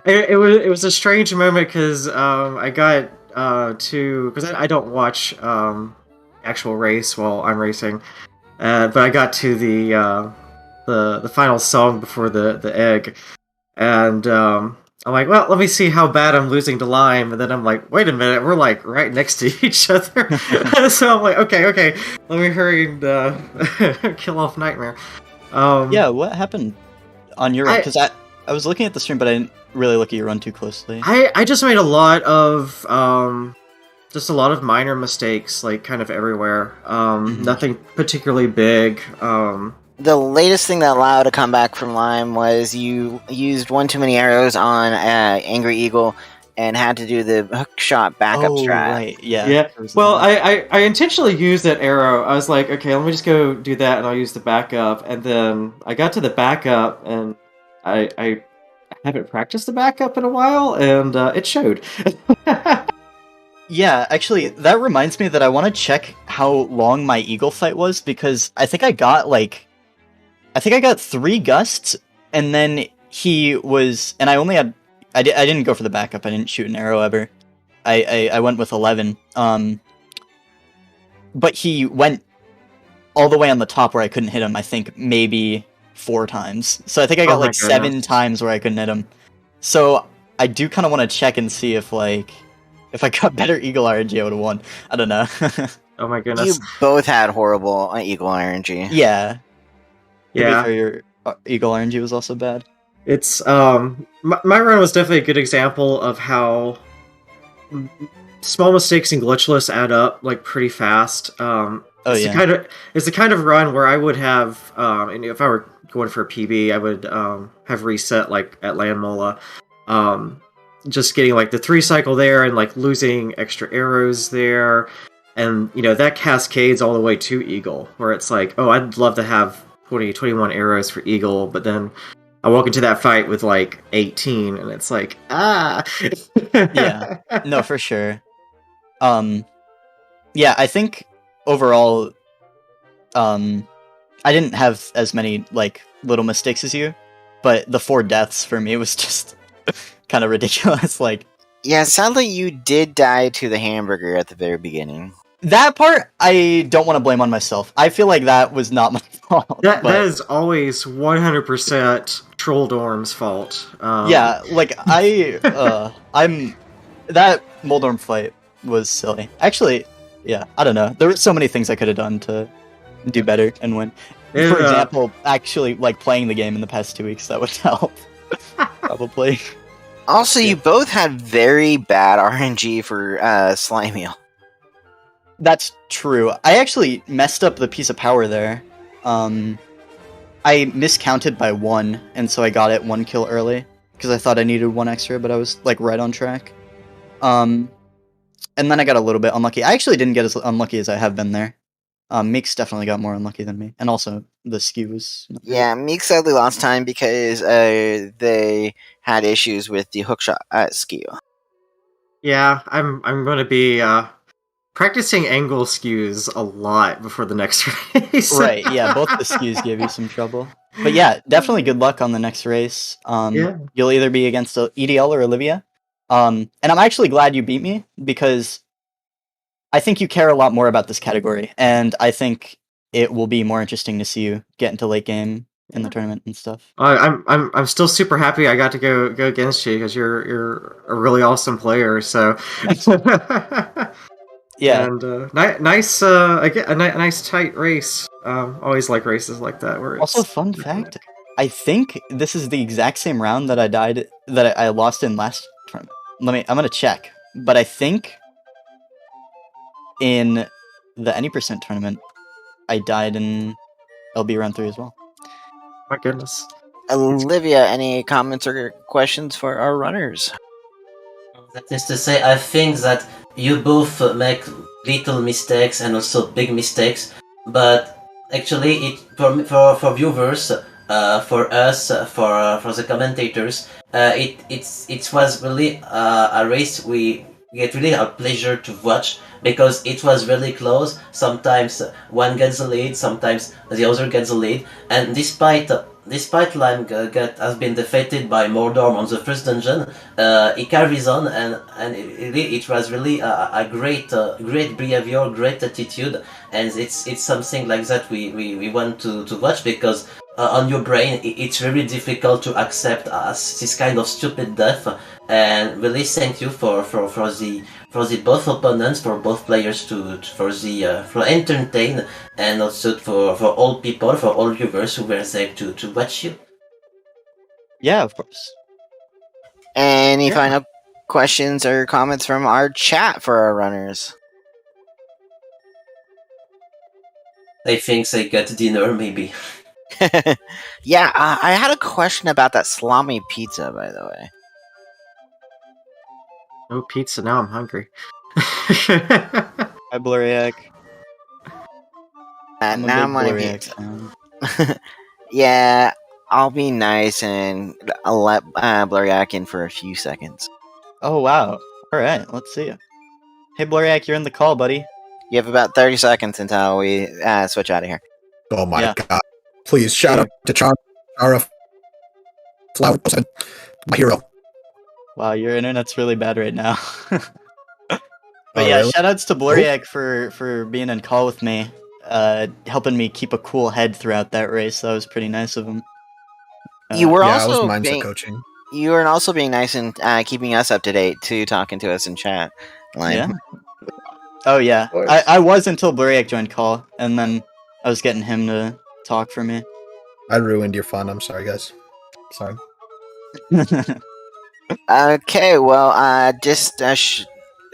it was a strange moment because I got because I don't watch actual race while I'm racing, but I got to the final song before the egg, and I'm like, well, let me see how bad I'm losing to Lime, and then I'm like, wait a minute, we're like right next to each other. So I'm like, okay, let me hurry and kill off Nightmare. Yeah, what happened on your run? Because I was looking at the stream, but I didn't really look at your run too closely. I just made a lot of just a lot of minor mistakes, like kind of everywhere. Nothing particularly big. The latest thing that allowed a comeback from Lime was you used one too many arrows on Angry Eagle and had to do the hook shot backup strat. Right, yeah. Yeah. Well, I intentionally used that arrow. I was like, okay, let me just go do that, and I'll use the backup. And then I got to the backup, and I haven't practiced the backup in a while, and it showed. Yeah, actually, that reminds me that I want to check how long my Eagle fight was, because I think I got 3 gusts, and then he was, and I only had, I didn't go for the backup, I didn't shoot an arrow ever. I went with 11, but he went all the way on the top where I couldn't hit him, I think maybe 4 times. So I think I got 7 times where I couldn't hit him. So I do kind of want to check and see if I got better Eagle RNG, I would have won. I don't know. Oh my goodness. You both had horrible Eagle RNG. Yeah. Yeah. Maybe your Eagle RNG was also bad. It's my run was definitely a good example of how small mistakes in Glitchless add up like pretty fast. It's the kind of run where I would have, and if I were going for a PB, I would have reset like at Landmola. Just getting like the 3 cycle there and like losing extra arrows there, and that cascades all the way to Eagle, where it's like, oh, I'd love to have 21 arrows for Eagle, but then I walk into that fight with like 18, and it's like, Yeah, no, for sure. Yeah, I think overall, I didn't have as many like little mistakes as you, but the 4 deaths for me was just kind of ridiculous. Like, yeah, sadly you did die to the hamburger at the very beginning. That part I don't want to blame on myself. I feel like that was not my fault. That is always 100% Troll Dorm's fault. Yeah, like I'm that Moldorm fight was silly. Actually, yeah, I don't know. There were so many things I could have done to do better and win. For example, actually like playing the game in the past 2 weeks, that would help. Probably. Also, you both had very bad RNG for Slime. That's true. I actually messed up the piece of power there. I miscounted by 1, and so I got it 1 kill early, because I thought I needed 1 extra, but I was like right on track. And then I got a little bit unlucky. I actually didn't get as unlucky as I have been there. Meeks definitely got more unlucky than me, and also the skew was. Yeah, Meeks sadly lost time because they had issues with the hookshot skew. Yeah, I'm going to be practicing angle skews a lot before the next race. Right, yeah, both the skews gave you some trouble. But yeah, definitely good luck on the next race. Yeah. You'll either be against EDL or Olivia. And I'm actually glad you beat me, because I think you care a lot more about this category, and I think it will be more interesting to see you get into late game in the tournament and stuff. I'm still super happy I got to go against you, because you're a really awesome player. So yeah, and nice again, a nice tight race. Always like races like that. Where also, fun fact, I think this is the exact same round that I lost in last tournament. I'm gonna check, but I think in the Any Percent tournament, I died in LB round 3 as well. My goodness. Olivia, any comments or questions for our runners? That is to say, I think that you both make little mistakes and also big mistakes, but actually, for viewers, for us, for the commentators, it was really a race we really a pleasure to watch because it was really close. Sometimes one gets the lead, sometimes the other gets the lead, and despite Lime has been defeated by Mordor on the first dungeon, he carries on, and it was really a great behavior, great attitude, and it's something like that we want to watch because on your brain it's very difficult to accept this kind of stupid death, and really thank you for the both opponents, for both players for entertain, and also for all people, for all viewers who were there to watch you. Yeah, of course. Any final questions or comments from our chat for our runners? I think they got dinner, maybe. Yeah, I had a question about that salami pizza, by the way. Oh, pizza! Now I'm hungry. Hi, Blurriak. Now I'm on pizza. Yeah, I'll be nice and I'll let Blurriak in for a few seconds. Oh, wow. Alright, let's see you. Hey, Blurriak, you're in the call, buddy. You have about 30 seconds until we switch out of here. Oh my god. Please, shout out to Chara Flower, my hero. Wow, your internet's really bad right now. But Oh, yeah, really? shoutouts to Blurriak for being in call with me, helping me keep a cool head throughout that race. That was pretty nice of him. You were yeah, I was also mindset coaching. You were also being nice and keeping us up to date too, talking to us in chat. Yeah. Oh yeah, I was until Blurriak joined call, and then I was getting him to talk for me. I ruined your fun. I'm sorry, guys. Sorry. Okay, well, just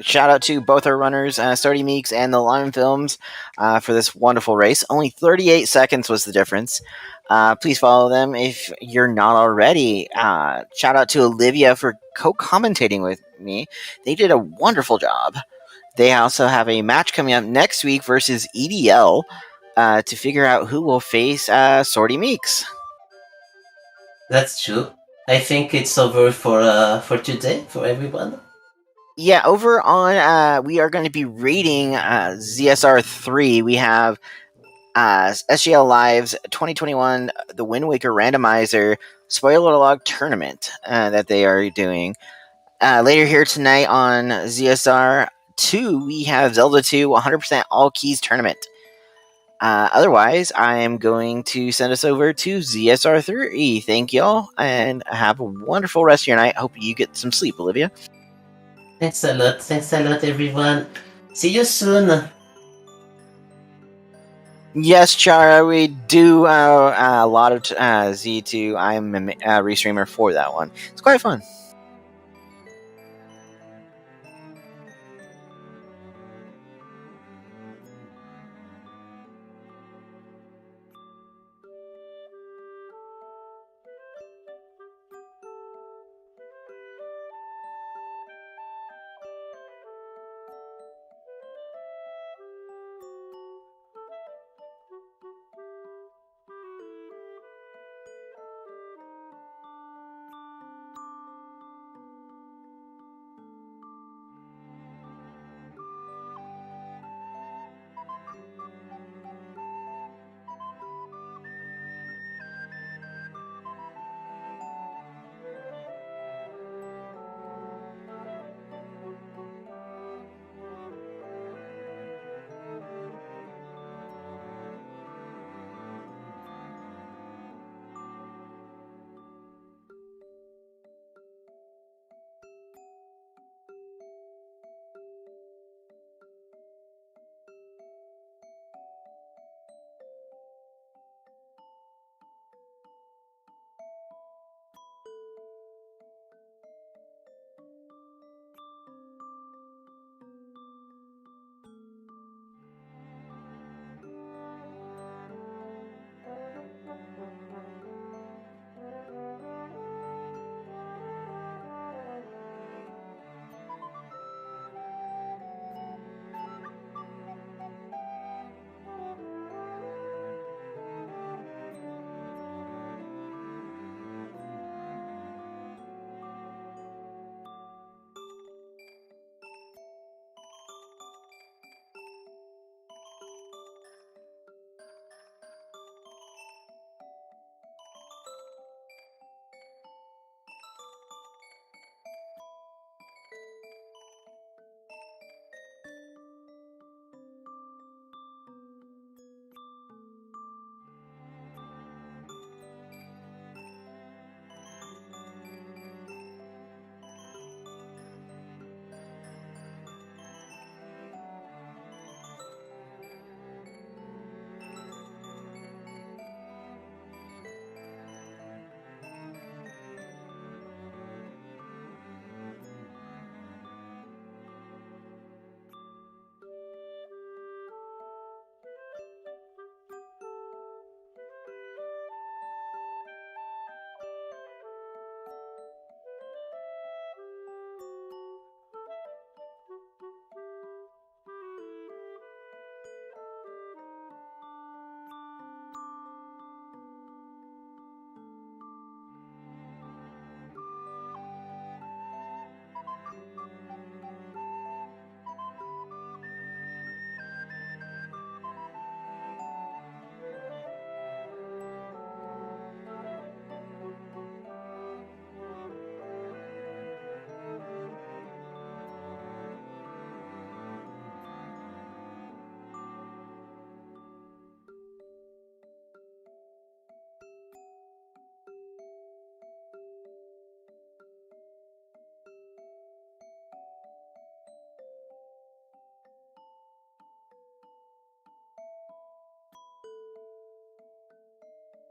shout out to both our runners, SwordyMeeks and TheLimeFilms, for this wonderful race. Only 38 seconds was the difference. Please follow them if you're not already. Shout out to Olivia for co-commentating with me. They did a wonderful job. They also have a match coming up next week versus EDL to figure out who will face SwordyMeeks. That's true. I think it's over for today for everyone. Yeah, over on we are going to be rating ZSR 3. We have SGL Live's 2021 The Wind Waker Randomizer Spoiler Log Tournament that they are doing. Later here tonight on ZSR 2, we have Zelda 2 100% All Keys Tournament. Otherwise, I am going to send us over to ZSR 3. Thank y'all, and have a wonderful rest of your night. Hope you get some sleep, Olivia. Thanks a lot, everyone. See you soon. Yes, Chara, we do a lot of Z2. I'm a restreamer for that one. It's quite fun.